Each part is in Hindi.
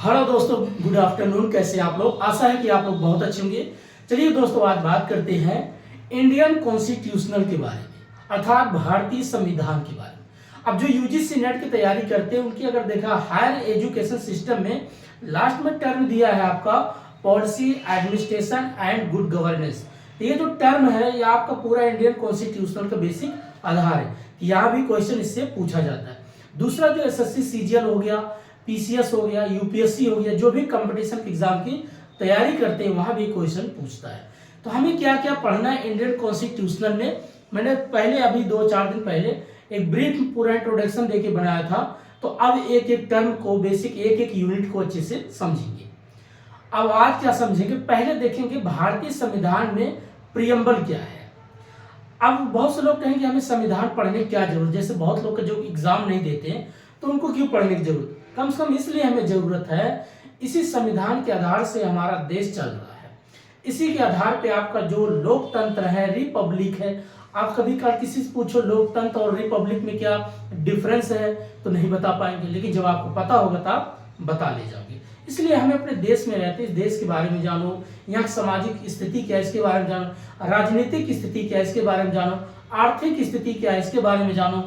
हेलो दोस्तों, गुड आफ्टरनून। कैसे हैं आप लोग? आशा है कि आप लोग बहुत अच्छे होंगे। चलिए दोस्तों, आज बात करते हैं इंडियन कॉन्स्टिट्यूशनल के बारे में, अर्थात भारतीय संविधान के बारे में। अब जो यूजीसी नेट की तैयारी करते हैं उनकी अगर देखा हायर एजुकेशन सिस्टम में लास्ट में टर्म दिया है आपका policy, administration and good governance. ये जो टर्म है यह आपका पूरा इंडियन कॉन्स्टिट्यूशनल का बेसिक आधार है। यहाँ भी क्वेश्चन इससे पूछा जाता है। दूसरा जो एसएससी सीजीएल हो गया, पीसीएस हो गया, यूपीएससी हो गया, जो भी कंपटीशन एग्जाम की तैयारी करते हैं वहां भी क्वेश्चन पूछता है। तो हमें क्या क्या पढ़ना है इंडियन कॉन्स्टिट्यूशनल में, मैंने पहले अभी 2-4 दिन पहले एक ब्रीफ पूरा इंट्रोडक्शन देके बनाया था। तो अब एक एक टर्म को, बेसिक एक एक यूनिट को अच्छे से समझेंगे। अब आज क्या समझेंगे, पहले देखेंगे भारतीय संविधान में प्रियम्बल क्या है। अब बहुत से लोग कहेंगे हमें संविधान पढ़ने की क्या जरूरत, जैसे बहुत लोग जो एग्जाम नहीं देते हैं तो उनको क्यों पढ़ने की जरूरत। कम से कम इसलिए हमें जरूरत है, इसी संविधान के आधार से हमारा देश चल रहा है। इसी के आधार पे आपका जो लोकतंत्र है, रिपब्लिक है। आप कभी कभार किसी से पूछो लोकतंत्र और रिपब्लिक में क्या डिफरेंस है तो नहीं बता पाएंगे, लेकिन जब आपको पता होगा तो आप बता ले जाओगे। इसलिए हमें अपने देश में रहते इस देश के बारे में जानो, यहाँ की सामाजिक स्थिति क्या है इसके बारे में जानो, राजनीतिक स्थिति क्या है इसके बारे में जानो, आर्थिक स्थिति क्या है इसके बारे में जानो।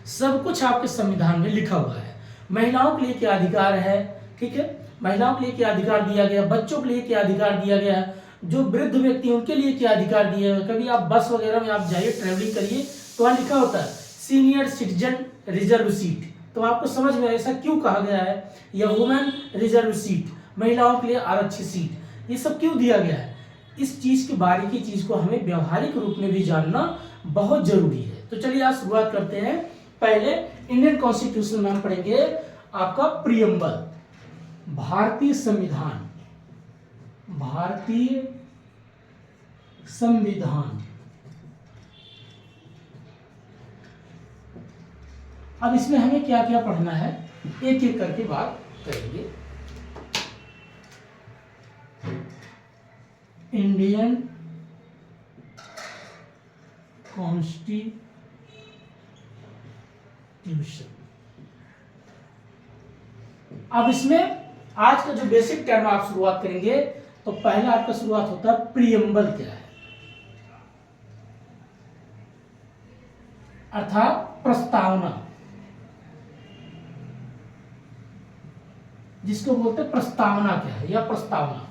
सब कुछ आपके संविधान में लिखा हुआ है। महिलाओं के लिए क्या अधिकार है, ठीक है, महिलाओं के लिए क्या अधिकार दिया गया, बच्चों के लिए क्या अधिकार दिया गया है, जो वृद्ध व्यक्ति उनके लिए क्या अधिकार दिया है। कभी आप बस वगैरह में आप जाइए, ट्रेवलिंग करिए तो वहाँ लिखा होता है सीनियर सिटीजन रिजर्व सीट। तो आपको समझ में ऐसा क्यों कहा गया है, या वुमेन रिजर्व सीट, महिलाओं के लिए आरक्षित सीट, ये सब क्यों दिया गया है। इस चीज की बारीकी चीज को हमें व्यवहारिक रूप में भी जानना बहुत जरूरी है। तो चलिए आज शुरुआत करते हैं। पहले इंडियन कॉन्स्टिट्यूशन में हम पढ़ेंगे आपका प्रियम्बल, भारतीय संविधान। भारतीय संविधान। अब इसमें हमें क्या क्या पढ़ना है एक एक करके बात करेंगे। Indian constitution. अब इसमें आज का जो बेसिक टर्म आप शुरुआत करेंगे तो पहला आपका शुरुआत होता है प्रियम्बल क्या है, अर्थात प्रस्तावना, जिसको बोलते हैं प्रस्तावना क्या है या प्रस्तावना।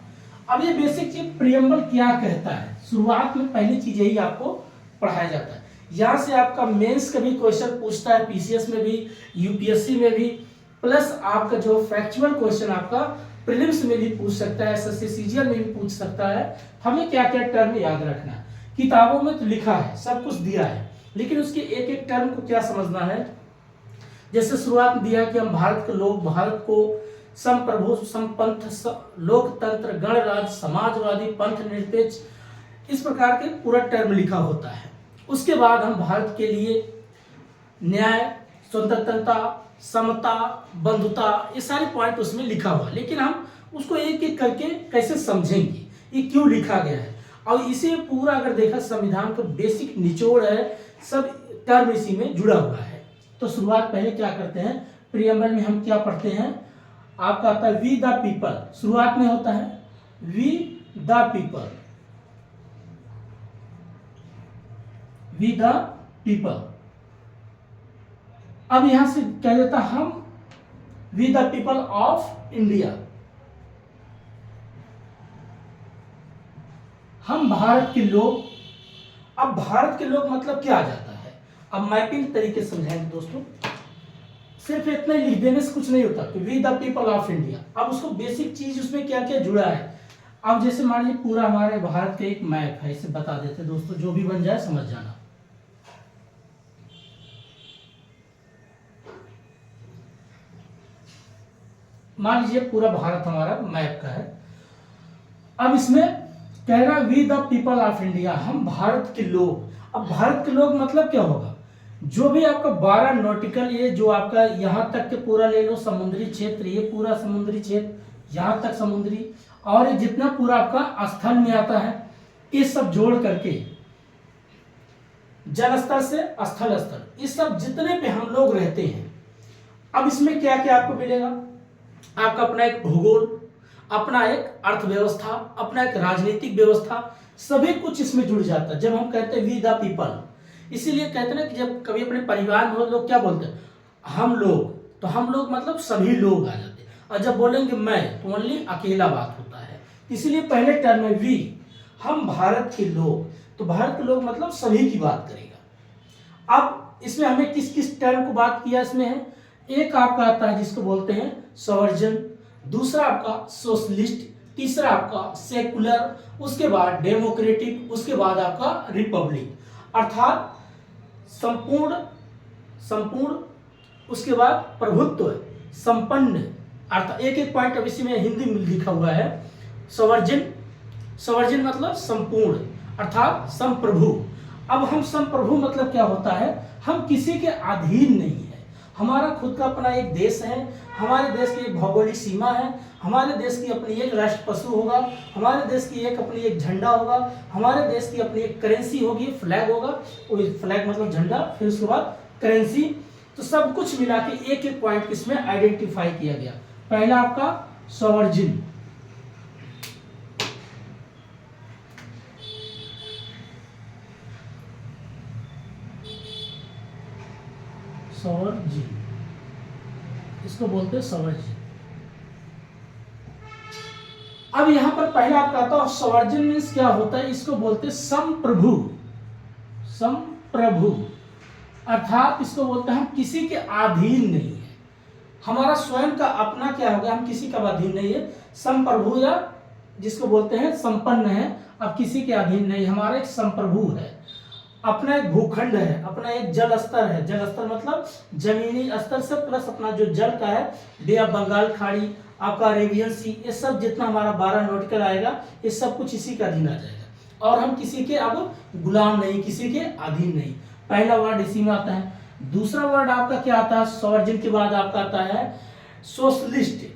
अब ये बेसिक चीज प्रियम्बल क्या कहता है, शुरुआत में पहली चीज यही आपको पढ़ाया जाता है। यहां से आपका मेंस का भी क्वेश्चन पूछता है, पीसीएस में भी, यूपीएससी में भी, प्लस आपका जो फैक्चुअल क्वेश्चन आपका प्रीलिम्स में भी पूछ सकता है, एसएससी सीजीएल में भी पूछ सकता है। हमें क्या क्या टर्म याद रखना है, किताबों में तो लिखा है, सब कुछ दिया है, लेकिन उसके एक एक टर्म को क्या समझना है। जैसे शुरुआत में दिया कि हम भारत के लोग, भारत को संप्रभु, संपंथ, लोकतंत्र, गणराज्य, समाजवादी, पंथ निरपेक्ष, इस प्रकार के पूरा टर्म लिखा होता है। उसके बाद हम भारत के लिए न्याय, स्वतंत्रता, समता, बंधुता, ये सारे पॉइंट उसमें लिखा हुआ है, लेकिन हम उसको एक एक करके कैसे समझेंगे, ये क्यों लिखा गया है। और इसे पूरा अगर देखा संविधान का बेसिक निचोड़ है, सब टर्म इसी में जुड़ा हुआ है। तो शुरुआत पहले क्या करते हैं, प्रियम्बल में हम क्या पढ़ते हैं, आपका आता है वी द पीपल। शुरुआत में होता है we the people, we the people. अब यहां से कह देता हम we the people of India, हम भारत के लोग। अब भारत के लोग मतलब क्या आ जाता है, अब मैपिंग तरीके से समझाएंगे दोस्तों। सिर्फ इतना ही लिख देने से कुछ नहीं होता कि we the people of India. अब उसको बेसिक चीज उसमें क्या क्या जुड़ा है। अब जैसे मान लीजिए पूरा हमारे भारत का एक मैप है, इसे बता देते दोस्तों, जो भी बन जाए समझ जाना। मान लीजिए पूरा भारत हमारा मैप का है। अब इसमें कह रहा we the people of India, हम भारत के लोग। अब भारत के लोग मतलब क्या होगा, जो भी आपका 12 नॉटिकल, ये जो आपका यहां तक के पूरा ले लो समुद्री क्षेत्र, ये पूरा समुद्री क्षेत्र यहां तक समुद्री, और ये जितना पूरा आपका स्थल में आता है, ये सब जोड़ करके जल स्तर से स्थल स्तर, इस सब जितने पे हम लोग रहते हैं। अब इसमें क्या क्या आपको मिलेगा, आपका अपना एक भूगोल, अपना एक अर्थव्यवस्था, अपना एक राजनीतिक व्यवस्था, सभी कुछ इसमें जुड़ जाता है। जब हम कहते हैं वी द पीपल, इसीलिए कहते हैं ना कि जब कभी अपने परिवार में हो लोग क्या बोलते हैं, हम लोग, तो हम लोग मतलब सभी लोग आ जाते हैं। और जब बोलेंगे मैं, तो ओनली अकेला बात होता है। इसीलिए पहले टर्म में वी, हम भारत के लोग, तो भारत के लोग मतलब सभी की बात करेगा। अब इसमें हमें किस किस टर्म को बात किया इसमें है, एक आपका आता है जिसको बोलते हैं सवर्जन, दूसरा आपका सोशलिस्ट, तीसरा आपका सेकुलर, उसके बाद डेमोक्रेटिक, उसके बाद आपका रिपब्लिक, अर्थात संपूर्ण, संपूर्ण, उसके बाद प्रभुत्व, संपन्न, अर्थात एक एक पॉइंट अब इसी में हिंदी में लिखा हुआ है। सवर्जन, सवर्जन मतलब संपूर्ण, अर्थात संप्रभु। अब हम संप्रभु मतलब क्या होता है, हम किसी के अधीन नहीं है, हमारा खुद का अपना एक देश है, हमारे देश की एक भौगोलिक सीमा है, हमारे देश की अपनी एक राष्ट्र पशु होगा, हमारे देश की एक अपनी एक झंडा होगा, हमारे देश की अपनी एक करेंसी होगी, फ्लैग होगा, फ्लैग मतलब झंडा, फिर उसके बाद करेंसी। तो सब कुछ मिला के एक एक पॉइंट इसमें आइडेंटिफाई किया गया। पहला आपका सवर्जिन, सवर्जिन, इसको बोलते हैं सवर्जिन। अब यहां पर पहला आपका आता है सवर्जन मीन्स क्या होता है, इसको बोलते हैं संप्रभु, संप्रभु, अर्थात इसको बोलते हैं हम किसी के अधीन नहीं है, हमारा स्वयं का अपना क्या हो गया, हम किसी का अधीन नहीं है। संप्रभु या जिसको बोलते हैं संपन्न है, अब किसी के अधीन नहीं, हमारा एक संप्रभु है, अपना एक भूखंड है, अपना एक जल स्तर है, जल स्तर मतलब जमीनी स्तर से प्लस अपना जो जल का है, बे ऑफ बंगाल खाड़ी, आपका अरेबियन सी, ये सब जितना हमारा 12 नॉटिकल आएगा, ये सब कुछ इसी का अधीन आ जाएगा। और हम किसी के अब गुलाम नहीं, किसी के अधीन नहीं। पहला वर्ड इसी में आता है। दूसरा वर्ड आपका क्या आता है, सवर्जन के बाद आपका आता है सोशलिस्ट,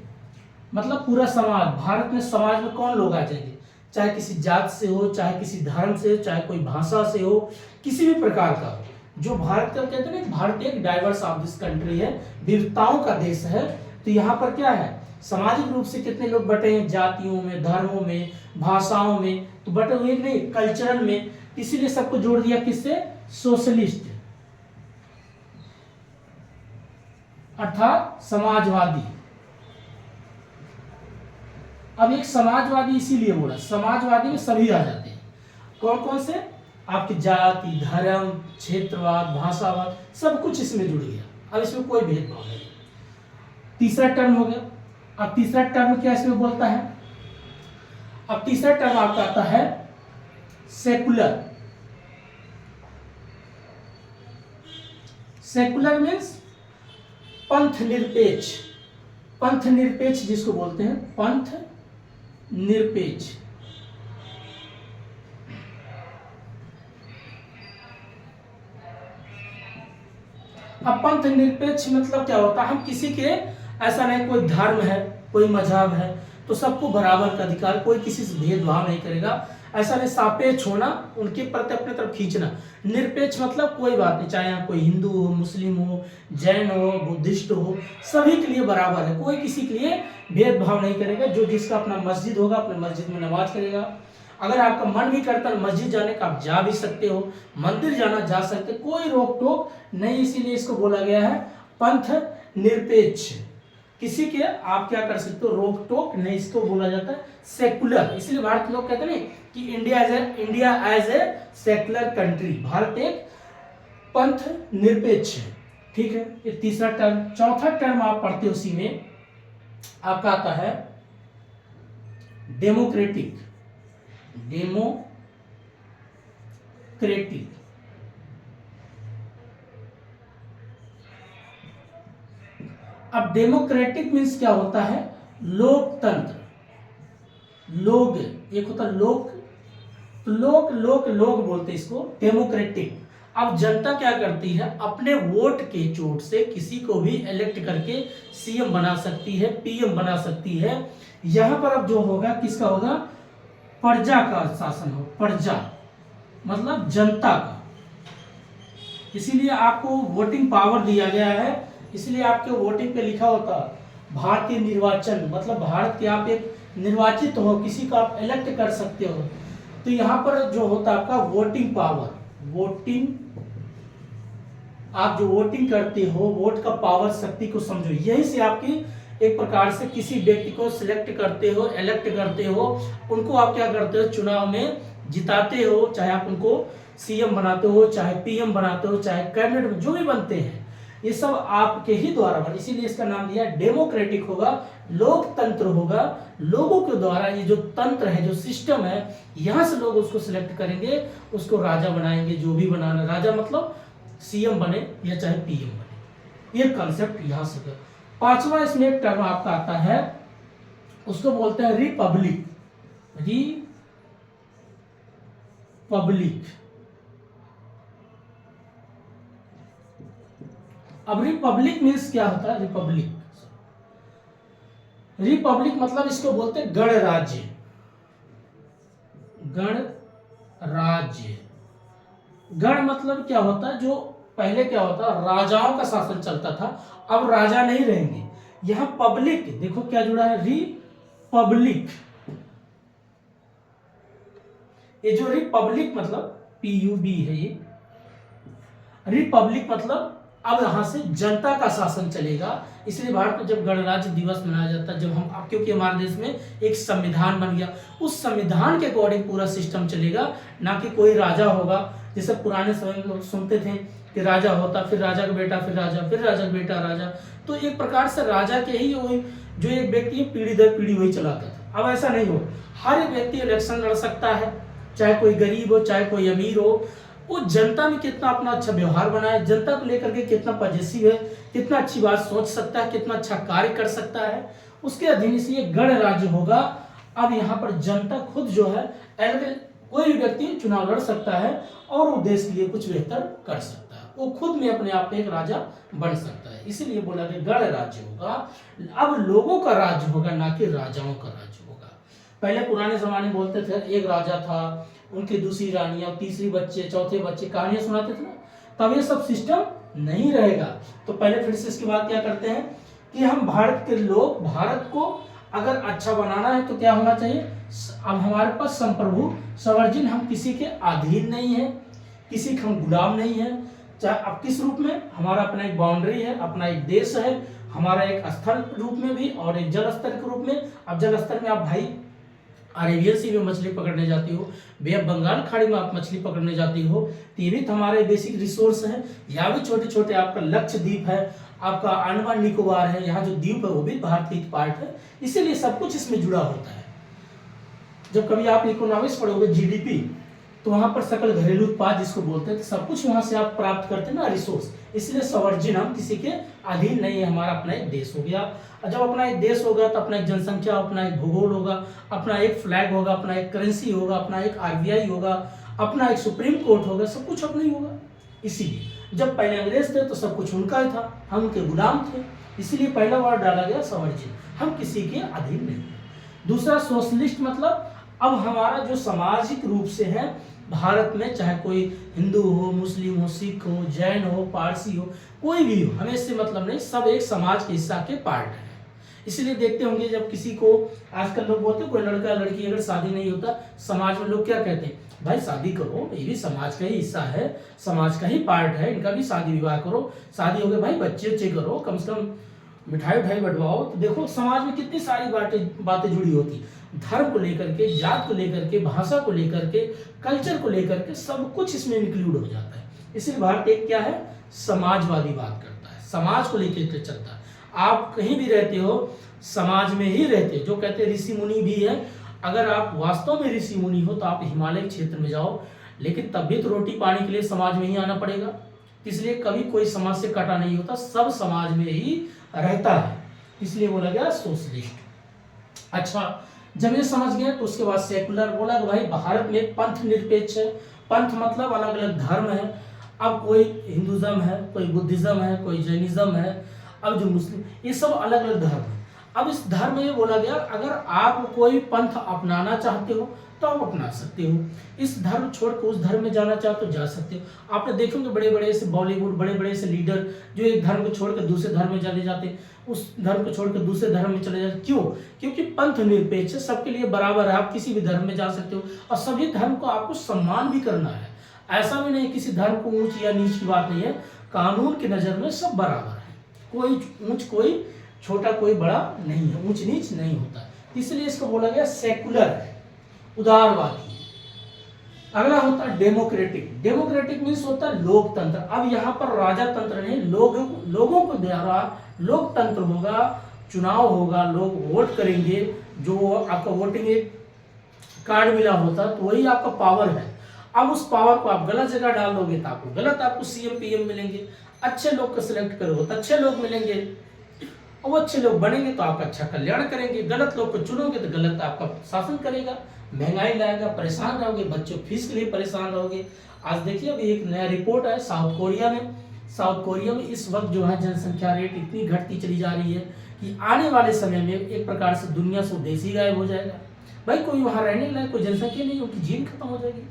मतलब पूरा समाज। भारत में समाज में कौन लोग आ जाएंगे, चाहे किसी जात से हो, चाहे किसी धर्म से, चाहे कोई भाषा से हो, किसी भी प्रकार का हो। जो भारत का कहते हैं ना, भारत एक डाइवर्स ऑफ दिस कंट्री है, विविधताओं का देश है। तो यहाँ पर क्या है, सामाजिक रूप से कितने लोग बटे हैं, जातियों में, धर्मों में, भाषाओं में, तो बटे हुए नहीं, कल्चरल में, इसीलिए सबको जोड़ दिया किससे, सोशलिस्ट, अर्थात समाजवादी। अब एक समाजवादी इसीलिए बोला, समाजवादी में सभी आ जाते हैं, कौन कौन से, आपकी जाति, धर्म, क्षेत्रवाद, भाषावाद, सब कुछ इसमें जुड़ गया। अब इसमें कोई भेदभाव नहीं। तीसरा टर्म हो गया। अब तीसरा टर्म क्या इसमें बोलता है, अब तीसरा टर्म आपका आता है सेकुलर। सेकुलर मीन्स पंथ निरपेक्ष, पंथ निरपेक्ष जिसको बोलते हैं, पंथ निरपेक्ष। अब पंथ निरपेक्ष मतलब क्या होता है, हम किसी के, ऐसा नहीं कोई धर्म है, कोई मजहब है, तो सबको बराबर का अधिकार, कोई किसी से भेदभाव नहीं करेगा, ऐसा नहीं, सापेक्ष होना, उनके प्रति अपने तरफ खींचना। निरपेक्ष मतलब कोई बात नहीं, चाहे यहाँ कोई हिंदू हो, मुस्लिम हो, जैन हो, बुद्धिस्ट हो, सभी के लिए बराबर है, कोई किसी के लिए भेदभाव नहीं करेगा। जो जिसका अपना मस्जिद होगा, अपने मस्जिद में नमाज करेगा। अगर आपका मन भी करता है मस्जिद जाने का, आप जा भी सकते हो, मंदिर जाना जा सकते, कोई रोक टोक नहीं। इसीलिए इसको बोला गया है पंथ निरपेक्ष, किसी के आप क्या कर सकते हो, रोक टोक नहीं, इसको बोला जाता है सेकुलर। इसलिए भारत के लोग कहते हैं कि India as a secular country, Bharat एक पंथ निरपेक्ष है। ठीक है, ये तीसरा टर्म। चौथा टर्म आप पढ़ते हो उसी में, आपका आता है डेमोक्रेटिक, डेमोक्रेटिक। अब डेमोक्रेटिक मीन्स क्या होता है, लोकतंत्र, लोग, एक होता है लोक, तो लोग बोलते हैं इसको डेमोक्रेटिक। अब जनता क्या करती है, अपने वोट के चोट से किसी को भी इलेक्ट करके सीएम बना सकती है, पीएम बना सकती है। यहां पर अब जो होगा किसका होगा, प्रजा का शासन हो, प्रजा मतलब जनता का। इसीलिए आपको वोटिंग पावर दिया गया है, इसलिए आपके वोटिंग पे लिखा होता भारतीय निर्वाचन मतलब भारत के आप एक निर्वाचित हो, किसी को आप इलेक्ट कर सकते हो। तो यहाँ पर जो होता है आपका वोटिंग पावर, वोटिंग, आप जो वोटिंग करते हो, वोट का पावर, शक्ति को समझो। यही से आपकी एक प्रकार से किसी व्यक्ति को सिलेक्ट करते हो, इलेक्ट करते हो, उनको आप क्या करते हो, चुनाव में जिताते हो, चाहे आप उनको सीएम बनाते हो, चाहे पीएम बनाते हो, चाहे कैबिनेट में जो भी बनते हैं, ये सब आपके ही द्वारा बने। इसीलिए इसका नाम दिया डेमोक्रेटिक होगा, लोकतंत्र होगा। लोगों के द्वारा ये जो तंत्र है, जो सिस्टम है, यहां से लोग उसको सिलेक्ट करेंगे, उसको राजा बनाएंगे, जो भी बनाना। राजा मतलब सीएम बने या चाहे पीएम बने, ये कंसेप्ट यहां से। पांचवा इसमें एक टर्म आपका आता है, उसको बोलते हैं रिपब्लिक। रिपब्लिक, अब रिपब्लिक मीन्स क्या होता है? रिपब्लिक, रिपब्लिक मतलब इसको बोलते हैं गणराज्य। गणराज्य, गण मतलब क्या होता है, जो पहले क्या होता है, राजाओं का शासन चलता था, अब राजा नहीं रहेंगे। यहां पब्लिक देखो क्या जुड़ा है, रिपब्लिक। ये जो रिपब्लिक मतलब PUB है, ये रिपब्लिक मतलब अब यहां से जनता का शासन चलेगा। इसलिए भारत में जब गणराज्य दिवस मनाया जाता है, जब हम, क्योंकि हमारे देश में एक संविधान बन गया, उस संविधान के अकॉर्डिंग पूरा सिस्टम चलेगा, ना कि कोई राजा होगा। जैसे पुराने समय में लोग सुनते थे कि राजा होता, फिर राजा का बेटा, फिर राजा, फिर राजा का बेटा, राजा। तो एक प्रकार से राजा के ही वही जो एक व्यक्ति पीढ़ी दर पीढ़ी वही चलाता था। अब ऐसा नहीं हो, हर एक व्यक्ति इलेक्शन लड़ सकता है, चाहे कोई गरीब हो, चाहे कोई अमीर हो। वो जनता में कितना अपना अच्छा व्यवहार बनाए, जनता को लेकर के कितना पॉजिटिव है, कितना अच्छी बात सोच सकता है, कितना अच्छा कार्य कर सकता है, उसके अधीन से ये गणराज्य होगा। अब यहाँ पर जनता खुद जो है, कोई भी व्यक्ति चुनाव लड़ सकता है और वो देश के लिए कुछ बेहतर कर सकता है, वो खुद में अपने आप में एक राजा बन सकता है। इसीलिए बोला कि गणराज्य होगा। अब लोगों का राज्य होगा, ना कि राजाओं का राज्य होगा। पहले पुराने जमाने में बोलते थे एक राजा था, उनकी दूसरी रानियां, तीसरी बच्चे, चौथे बच्चे, कहानियां सुनाते थे ना। तब ये सब सिस्टम नहीं रहेगा। तो पहले फिर से इसके बाद क्या करते हैं कि हम भारत के लोग, भारत को अगर अच्छा बनाना है तो क्या होना चाहिए, अब हमारे पास संप्रभु सवर्जिन, हम किसी के अधीन नहीं है, किसी के हम गुलाम नहीं है। चाहे अब किस रूप में, हमारा अपना एक बाउंड्री है, अपना एक देश है, हमारा एक स्थल रूप में भी और एक जल स्तर के रूप में। अब जल स्तर में आप भाई अरेबियन सी में मछली पकड़ने जाती हो, बे ऑफ बंगाल खाड़ी में आप मछली पकड़ने जाती हो, तो ये भी तो हमारे बेसिक रिसोर्स है। यहाँ भी छोटे छोटे आपका लक्षद्वीप है, आपका अंडमान निकोबार है, यहाँ जो द्वीप है वो भी भारत की एक पार्ट है। इसीलिए सब कुछ इसमें जुड़ा होता है। जब कभी आप इकोनॉमिक्स पढ़ोगे, GDP, तो वहां पर सकल घरेलू उत्पाद जिसको बोलते हैं, तो सब कुछ वहां से आप प्राप्त करते हैं ना, रिसोर्स। इसलिए सवर्जिन, हम किसी के अधीन नहीं है, हमारा अपना एक देश हो गया। जब अपना एक देश होगा तो अपना एक जनसंख्या, अपना एक भूगोल होगा, अपना एक फ्लैग होगा, अपना एक करेंसी होगा, अपना एक RBI होगा, अपना एक सुप्रीम कोर्ट होगा, सब कुछ अपना ही होगा। इसीलिए जब पहले अंग्रेज थे तो सब कुछ उनका ही था, हम उनके गुलाम थे। इसीलिए पहला वर्ड डाला गया सवर्जिन, हम किसी के अधीन नहीं। दूसरा सोशलिस्ट मतलब अब हमारा जो सामाजिक रूप से है भारत में, चाहे कोई हिंदू हो, मुस्लिम हो, सिख हो, जैन हो, पारसी हो, कोई भी हो, हमें इससे मतलब नहीं, सब एक समाज के हिस्सा के पार्ट है। इसलिए देखते होंगे जब किसी को, आजकल लोग बोलते हैं कोई लड़का लड़की अगर शादी नहीं होता, समाज में लोग क्या कहते हैं, भाई शादी करो, ये भी समाज का ही हिस्सा है, समाज का ही पार्ट है, इनका भी शादी विवाह करो, शादी हो गए भाई बच्चे उच्चे करो, कम से कम मिठाई उठाई बंटवाओ। तो देखो समाज में कितनी सारी बातें जुड़ी होती, धर्म को लेकर के, जात को लेकर के, भाषा को लेकर के, कल्चर को लेकर के, सब कुछ इसमें इंक्लूड हो जाता है। इसलिए भारत एक क्या है, समाजवादी बात करता है, समाज को लेकर के चलता है। आप कहीं भी रहते हो समाज में ही रहते हो। जो कहते हैं ऋषि मुनि भी है, अगर आप वास्तव में ऋषि मुनि हो तो आप हिमालय क्षेत्र में जाओ, लेकिन तब भी तो रोटी पानी के लिए समाज में ही आना पड़ेगा। इसलिए कभी कोई समाज से कटा नहीं होता, सब समाज में ही रहता है। इसलिए बोला गया सोशलिस्ट। अच्छा, जब ये समझ गए तो उसके बाद सेकुलर बोला कि भाई भारत में पंथ निरपेक्ष है। पंथ मतलब अलग अलग धर्म है। अब कोई हिंदुज्म है, कोई बुद्धिज्म है, कोई जैनिज्म है, अब जो मुस्लिम, ये सब अलग अलग धर्म है। अब इस धर्म में ये बोला गया अगर आप कोई पंथ अपनाना चाहते हो तो आप अपना सकते हो। इस धर्म छोड़ कर उस धर्म में जाना चाहो तो जा सकते हो। आपने देखोगे बड़े बड़े से बॉलीवुड, बड़े बड़े से लीडर जो एक धर्म को छोड़कर दूसरे धर्म में चले जाते, उस धर्म को छोड़कर दूसरे धर्म में चले जाते। क्यों? क्योंकि पंथ निरपेक्ष है, सबके लिए बराबर है। आप किसी भी धर्म में जा सकते हो और सभी धर्म को आपको सम्मान भी करना है। ऐसा भी नहीं किसी धर्म को ऊंच या नीच की बात नहीं है। कानून की नजर में सब बराबर है, कोई ऊंच कोई छोटा कोई बड़ा नहीं है, ऊंच नीच नहीं होता। इसलिए इसको बोला गया सेकुलर है, उदारवादी। अगला होता है डेमोक्रेटिक। डेमोक्रेटिक मीन्स होता है लोकतंत्र। अब यहाँ पर राजा तंत्र नहीं, लोगों को द्वारा लोकतंत्र होगा, चुनाव होगा, लोग वोट करेंगे। जो आपका वोटिंग कार्ड मिला होता है तो वही आपका पावर है। अब उस पावर को आप गलत जगह डाल दोगे तो आपको गलत आपको सीएम पीएम मिलेंगे। अच्छे लोग को सिलेक्ट करोगे तो अच्छे लोग मिलेंगे, और वो अच्छे लोग बनेंगे तो आपका अच्छा कल्याण करेंगे। गलत लोग को चुनोगे तो गलत आपका शासन करेगा, महंगाई लाएगा, परेशान रहोगे, बच्चों फीस के लिए परेशान रहोगे। आज देखिए अभी एक नया रिपोर्ट है साउथ कोरिया में इस वक्त जो है जनसंख्या रेट इतनी घटती चली जा रही है कि आने वाले समय में एक प्रकार से दुनिया से देश ही गायब हो जाएगा। भाई कोई वहां रहने लायक कोई जनसंख्या नहीं, उनकी जीन खत्म हो जाएगी।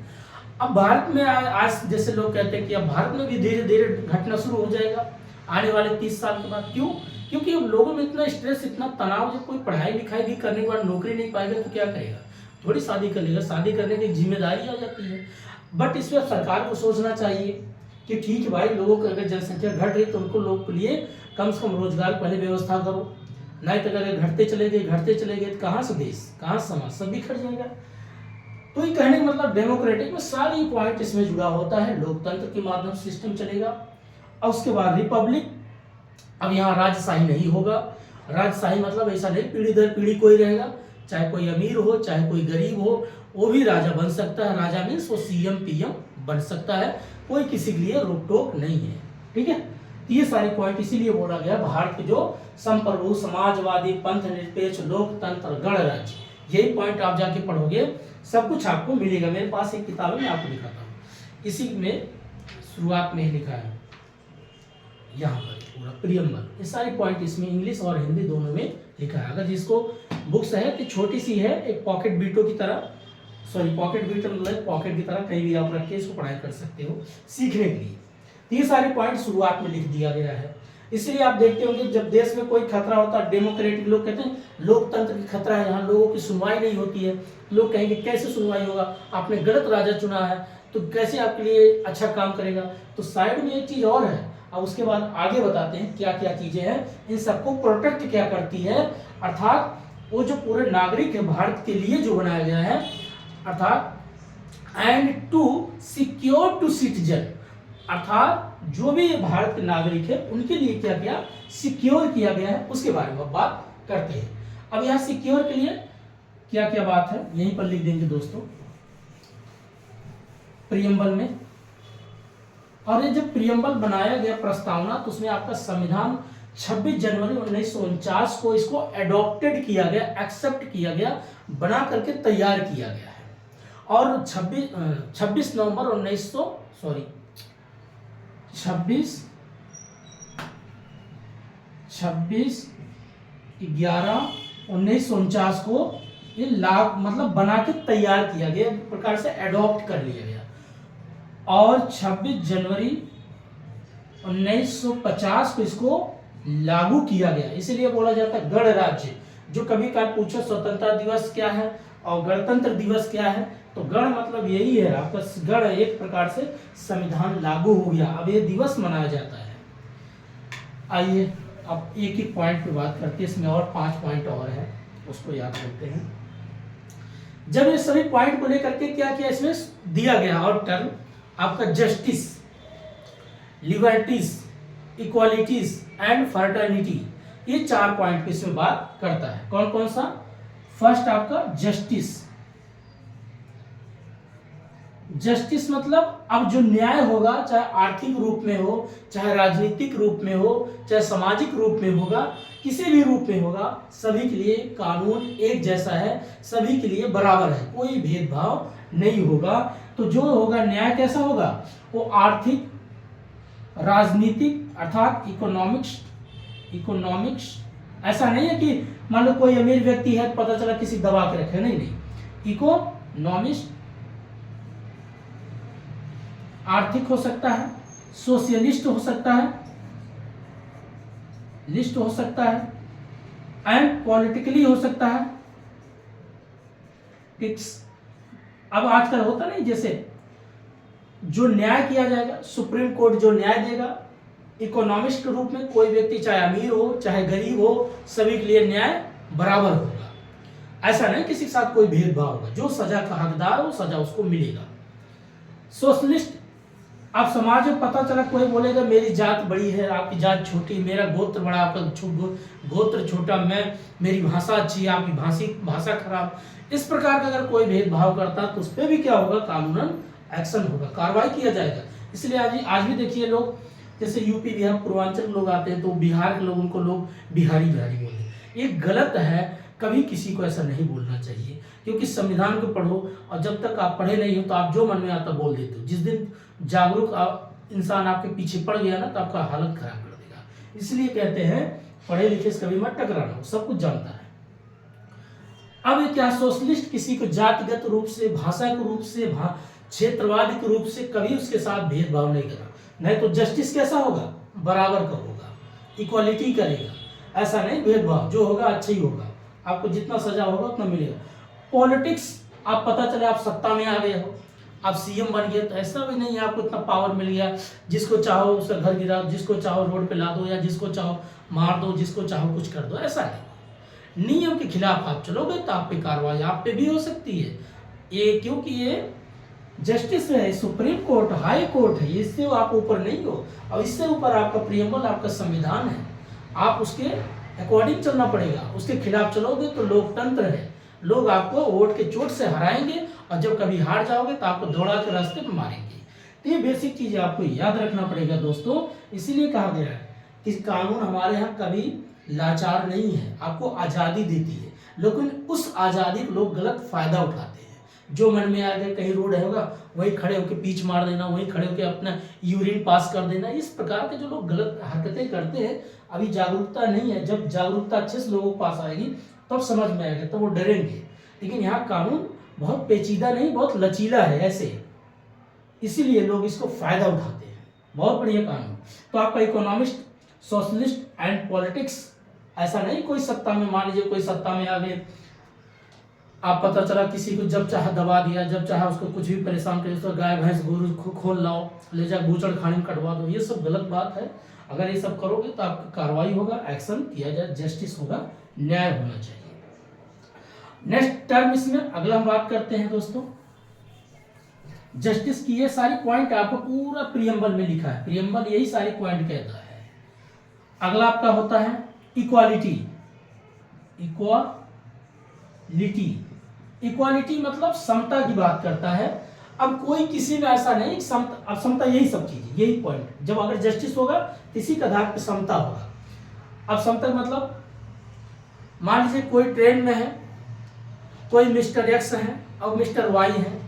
अब भारत में आज जैसे लोग कहते हैं कि अब भारत में भी धीरे धीरे घटना शुरू हो जाएगा आने वाले 30 साल के बाद। क्यों? क्योंकि अब लोगों में इतना स्ट्रेस, इतना तनाव, जब कोई पढ़ाई लिखाई भी करने के बाद नौकरी नहीं पाएगा तो क्या करेगा? थोड़ी शादी कर लेगा। शादी करने की जिम्मेदारी आ जाती है। बट इसमें सरकार को सोचना चाहिए कि ठीक है भाई, लोगों की अगर जनसंख्या घट रही तो उनको लोगों के लिए कम से कम रोजगार पहले व्यवस्था करो। नहीं तो अगर घटते चले गए तो कहाँ से देश, कहाँ से समाज, सब बिखर जाएगा। तो ये कहने का मतलब डेमोक्रेटिक में सारी पॉइंट इसमें जुड़ा होता है। लोकतंत्र के माध्यम से सिस्टम चलेगा। और उसके बाद रिपब्लिक। अब यहाँ राजशाही नहीं होगा। राजशाही मतलब ऐसा नहीं पीढ़ी दर पीढ़ी कोई रहेगा, चाहे कोई अमीर हो चाहे कोई गरीब हो, वो भी राजा बन सकता है। राजा मीन्स वो सीएम पीएम बन सकता है, कोई किसी के लिए रोक टोक नहीं है। ठीक है, ये सारे पॉइंट इसीलिए बोला गया भारत के जो संप्रभु, समाजवादी, पंथ निरपेक्ष, लोकतंत्र, गणराज्य, यही पॉइंट आप जाके पढ़ोगे सब कुछ आपको मिलेगा। मेरे पास एक किताब है, मैं आपको दिखाता हूँ। इसी में शुरुआत में ही लिखा है यहाँ पर पूरा प्रियम्बल, ये सारी पॉइंट इसमें इंग्लिश और हिंदी दोनों में लिखा है। अगर जिसको बुक्स है कि छोटी सी है, एक पॉकेट बीटो की तरह, सॉरी पॉकेट बीटो मतलब पॉकेट की तरह कहीं भी आप रख के इसको पढ़ाई कर सकते हो सीखने के लिए। तो ये सारे पॉइंट शुरुआत में लिख दिया गया है। इसलिए आप देखते होंगे जब देश में कोई खतरा होता है, डेमोक्रेटिक लोग कहते हैं लोकतंत्र की खतरा है, यहाँ लोगों की सुनवाई नहीं होती है। लोग कहेंगे कैसे सुनवाई होगा, आपने गलत राजा चुना है तो कैसे आपके लिए अच्छा काम करेगा। तो साइड में एक चीज और है, अब उसके बाद आगे बताते हैं क्या क्या चीजें हैं, इन सबको प्रोटेक्ट क्या करती है। अर्थात वो जो पूरे नागरिक है भारत के लिए जो बनाया गया है, अर्थात and to secure to citizen, अर्थात जो भी भारत के नागरिक है उनके लिए क्या क्या सिक्योर किया गया है उसके बारे में बात करते हैं। अब यहाँ सिक्योर के लिए क्या क्या बात है यहीं पर लिख देंगे दोस्तों प्रियम्बल में। और ये जब प्रियम्बल बनाया गया प्रस्तावना, तो उसमें आपका संविधान 26 जनवरी 1949 को इसको एडॉप्टेड किया गया, एक्सेप्ट किया गया, बना करके तैयार किया गया है। और 26 नवंबर 11/1949 को ये मतलब बना के तैयार किया गया, एक प्रकार से एडॉप्ट कर लिया गया। और 26 जनवरी 1950 को इसको लागू किया गया। इसीलिए बोला जाता है गणराज्य। जो कभी कभार पूछो स्वतंत्रता दिवस क्या है और गणतंत्र दिवस क्या है, तो गण मतलब यही है आपका, गण एक प्रकार से संविधान लागू हो गया, अब ये दिवस मनाया जाता है। आइए अब एक एक पॉइंट पे बात करते हैं, इसमें और 5 पॉइंट और है, उसको याद करते हैं। जब ये सभी पॉइंट को लेकर के क्या क्या इसमें दिया गया और टर्म आपका justice, liberties, equalities and fraternity, ये 4 पॉइंट पे इसमें बात करता है। कौन कौन सा? फर्स्ट आपका जस्टिस। जस्टिस मतलब अब जो न्याय होगा, चाहे आर्थिक रूप में हो, चाहे राजनीतिक रूप में हो, चाहे सामाजिक रूप में होगा, किसी भी रूप में होगा, सभी के लिए कानून एक जैसा है, सभी के लिए बराबर है, कोई भेदभाव नहीं होगा। तो जो होगा न्याय कैसा होगा? वो आर्थिक, राजनीतिक अर्थात इकोनॉमिक्स, ऐसा नहीं है कि मान लो कोई अमीर व्यक्ति है पता चला किसी दबा के रखे, नहीं, नॉमिस्ट, आर्थिक हो सकता है, सोशलिस्ट हो सकता है, लिस्ट हो सकता है, एंड पॉलिटिकली हो सकता है, टिक्स। अब आजकल होता नहीं, जैसे जो न्याय किया जाएगा, सुप्रीम कोर्ट जो न्याय देगा, इकोनॉमिस्ट के रूप में कोई व्यक्ति चाहे अमीर हो चाहे गरीब हो, सभी के लिए न्याय बराबर होगा। ऐसा नहीं किसी के साथ कोई भेदभाव होगा, जो सजा का हकदार हो सजा उसको मिलेगा। सोशलिस्ट, अब समाज में पता चला कोई बोलेगा मेरी जात बड़ी है, आपकी जात छोटी, मेरा गोत्र बड़ा, आपका गोत्र छोटा, मेरी भाषा अच्छी है, आपकी भाषा खराब, इस प्रकार का अगर कोई भेदभाव करता तो उस पर भी क्या होगा, कानूनन एक्शन होगा, कार्रवाई किया जाएगा। इसलिए आज भी देखिए लोग, जैसे यूपी बिहार पूर्वांचल के लोग आते हैं तो बिहार के लोग उनको लोग बिहारी बोलते हैं, ये गलत है। कभी किसी को ऐसा नहीं बोलना चाहिए, क्योंकि संविधान को पढ़ो, और जब तक आप पढ़े नहीं हो तो आप जो मन में आता बोल देते हो। जिस दिन जागरूक इंसान आपके पीछे पड़ गया ना, तो आपका हालत खराब कर देगा। इसलिए कहते हैं पढ़े लिखे से कभी मत टकराना, वो सब कुछ जानता है। अब ये क्या, सोशलिस्ट किसी को जातिगत रूप से, भाषा के रूप से, क्षेत्रवादी के रूप से कभी उसके साथ भेदभाव नहीं करा। नहीं तो जस्टिस कैसा होगा, बराबर का होगा, इक्वालिटी करेगा, ऐसा नहीं भेदभाव, जो होगा अच्छा ही होगा, आपको जितना सजा होगा उतना मिलेगा। पॉलिटिक्स, आप पता चले आप सत्ता में आ गए हो, आप सीएम बन गए, तो ऐसा भी नहीं है आपको इतना पावर मिल गया, जिसको चाहो उसका घर गिरा, जिसको चाहो रोड पे ला दो, या जिसको चाहो मार दो, जिसको चाहो कुछ कर दो, ऐसा नहीं। नियम के खिलाफ आप चलोगे तो आप पे कार्रवाई आप पे भी हो सकती है, ये क्योंकि ये जस्टिस है, सुप्रीम कोर्ट, हाई कोर्ट है, इससे आप ऊपर नहीं हो। और इससे ऊपर आपका प्रियम्बल, आपका संविधान है, आप उसके अकॉर्डिंग चलना पड़ेगा। उसके खिलाफ चलोगे तो लोकतंत्र है, लोग आपको वोट के चोट से हराएंगे, और जब कभी हार जाओगे तो आपको दौड़ा के रास्ते में मारेंगे। तो ये बेसिक चीजें आपको याद रखना पड़ेगा दोस्तों। इसीलिए कहा गया है कि कानून हमारे यहाँ कभी लाचार नहीं है, आपको आज़ादी देती है, लेकिन उस आज़ादी को लोग गलत फायदा उठाते हैं। जो मन में आ गया, कहीं रोड होगा वहीं खड़े होकर पीछ मार देना, वहीं खड़े होकर अपना यूरिन पास कर देना, इस प्रकार के जो लोग गलत हरकतें करते हैं, अभी जागरूकता नहीं है। जब जागरूकता अच्छे से लोगों के पास आएगी तब समझ में आएगा, तब वो डरेंगे। लेकिन यहाँ कानून बहुत पेचीदा नहीं, बहुत लचीला है ऐसे, इसीलिए लोग इसको फायदा उठाते हैं। बहुत बढ़िया कानून। तो आपका इकोनॉमिस्ट, सोशलिस्ट एंड पॉलिटिक्स, ऐसा नहीं कोई सत्ता में, मान लीजिए कोई सत्ता में आ गए, आप पता चला किसी को जब चाहे दबा दिया, जब चाहे उसको कुछ भी परेशान करे, तो गाय भैंस गोरू खोल लाओ, ले जा बूचड़ खाने में कटवा दो, ये सब गलत बात है। अगर ये सब करोगे तो आपकी कार्रवाई होगा, एक्शन किया जाए, जस्टिस होगा, न्याय होना चाहिए। नेक्स्ट टर्म इसमें अगला हम बात करते हैं दोस्तों, जस्टिस की। ये सारी पॉइंट आपको पूरा प्रियम्बल में लिखा है, प्रियम्बल यही सारी पॉइंट कहता है। अगला आपका होता है इक्वालिटी। इक्वालिटी मतलब समता की बात करता है। अब कोई किसी में ऐसा नहीं, समता, अब समता यही सब चीज, यही पॉइंट, जब अगर जस्टिस होगा तो इसी के आधार पर समता होगा। अब समता मतलब मान लीजिए कोई ट्रेन में है, कोई मिस्टर एक्स है और मिस्टर वाई है।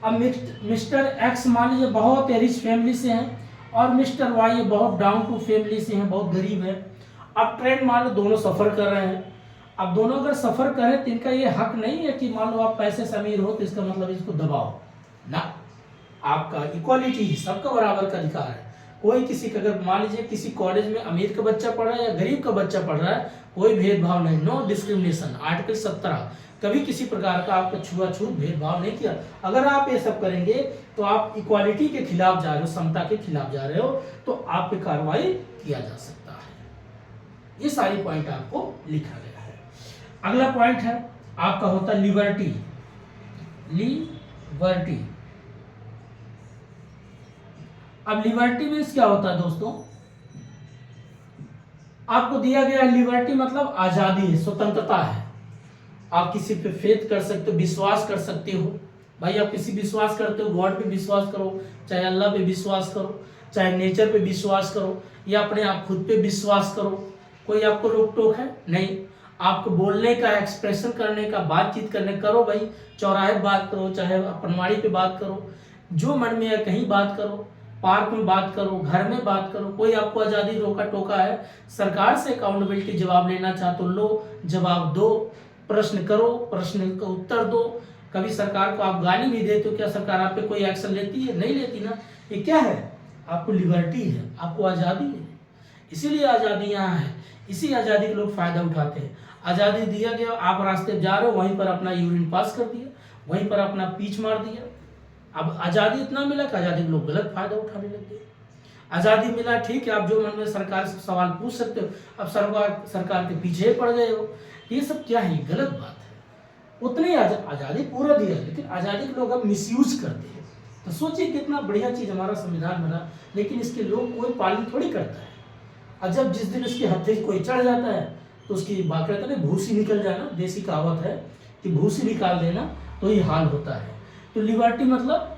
अब मिस्टर एक्स मान लीजिए बहुत रिच फैमिली से हैं, और मिस्टर वाई बहुत डाउन टू फैमिली से हैं, बहुत गरीब है। अब ट्रेन मान लो दोनों सफ़र कर रहे हैं। अब दोनों अगर सफ़र करें तो इनका ये हक नहीं है कि मान लो आप पैसे से अमीर हो तो इसका मतलब इसको दबाओ ना, आपका इक्वालिटी, सबका बराबर का अधिकार है। कोई किसी का, अगर मान लीजिए किसी कॉलेज में अमीर का बच्चा पढ़ रहा है या गरीब का बच्चा पढ़ रहा है, कोई भेदभाव नहीं, नो डिस्क्रिमिनेशन, आर्टिकल 17, कभी किसी प्रकार का आपका छुआछूत भेदभाव नहीं किया। अगर आप ये सब करेंगे तो आप इक्वालिटी के खिलाफ जा रहे हो, समता के खिलाफ जा रहे हो, तो आप पे कार्रवाई किया जा सकता है। ये सारी पॉइंट आपको लिखा गया है। अगला पॉइंट है आपका होता है लिबर्टी। अब लिबर्टी मीन्स क्या होता है दोस्तों, आपको दिया गया है लिबर्टी मतलब आजादी है, स्वतंत्रता है। आप किसी पे फेथ कर सकते हो, विश्वास कर सकते हो। भाई आप किसी विश्वास करते हो, गॉड पे विश्वास करो, चाहे अल्लाह पे विश्वास करो, चाहे नेचर पे विश्वास करो, या अपने आप खुद पे विश्वास करो, कोई आपको रोक टोक है नहीं। आपको बोलने का, एक्सप्रेशन करने का, बातचीत करने करो भाई, चौराहे पे बात करो, चाहे पनवाड़ी पे बात करो, जो मन में है कहीं बात करो, पार्क में बात करो, घर में बात करो, कोई आपको आज़ादी रोका टोका है। सरकार से अकाउंटेबिलिटी जवाब लेना चाहते हो, लो जवाब दो, प्रश्न करो, प्रश्न का उत्तर दो, कभी सरकार को आप गाली भी देते हो, क्या सरकार आप पे कोई एक्शन लेती है? नहीं लेती ना। ये क्या है? आपको लिबर्टी है, आपको आज़ादी है, इसीलिए आज़ादी यहाँ है, इसी आज़ादी के लोग फ़ायदा उठाते हैं। आज़ादी दिया गया, आप रास्ते में जा रहे हो, वहीं पर अपना यूरिन पास कर दिया, वहीं पर अपना पीछ मार दिया। अब आज़ादी इतना मिला कि आज़ादी के लोग गलत फ़ायदा उठाने लग गए। आज़ादी मिला, ठीक है, आप जो मन में सरकार से सवाल पूछ सकते हो, अब सरकार के पीछे पड़ गए हो। ये सब क्या है? गलत बात है। उतनी आज़ादी पूरा दिया, लेकिन आज़ादी के लोग अब मिसयूज करते हैं। तो सोचिए कितना बढ़िया चीज़ हमारा संविधान बना, लेकिन इसके लोग कोई पालन थोड़ी करता है। और जब जिस दिन उसके हत्थे कोई चढ़ जाता है तो उसकी बात कहते हैं भूसी निकल जाना, देसी कहावत है कि भूसी निकाल देना, तो ये हाल होता है। तो लिबर्टी मतलब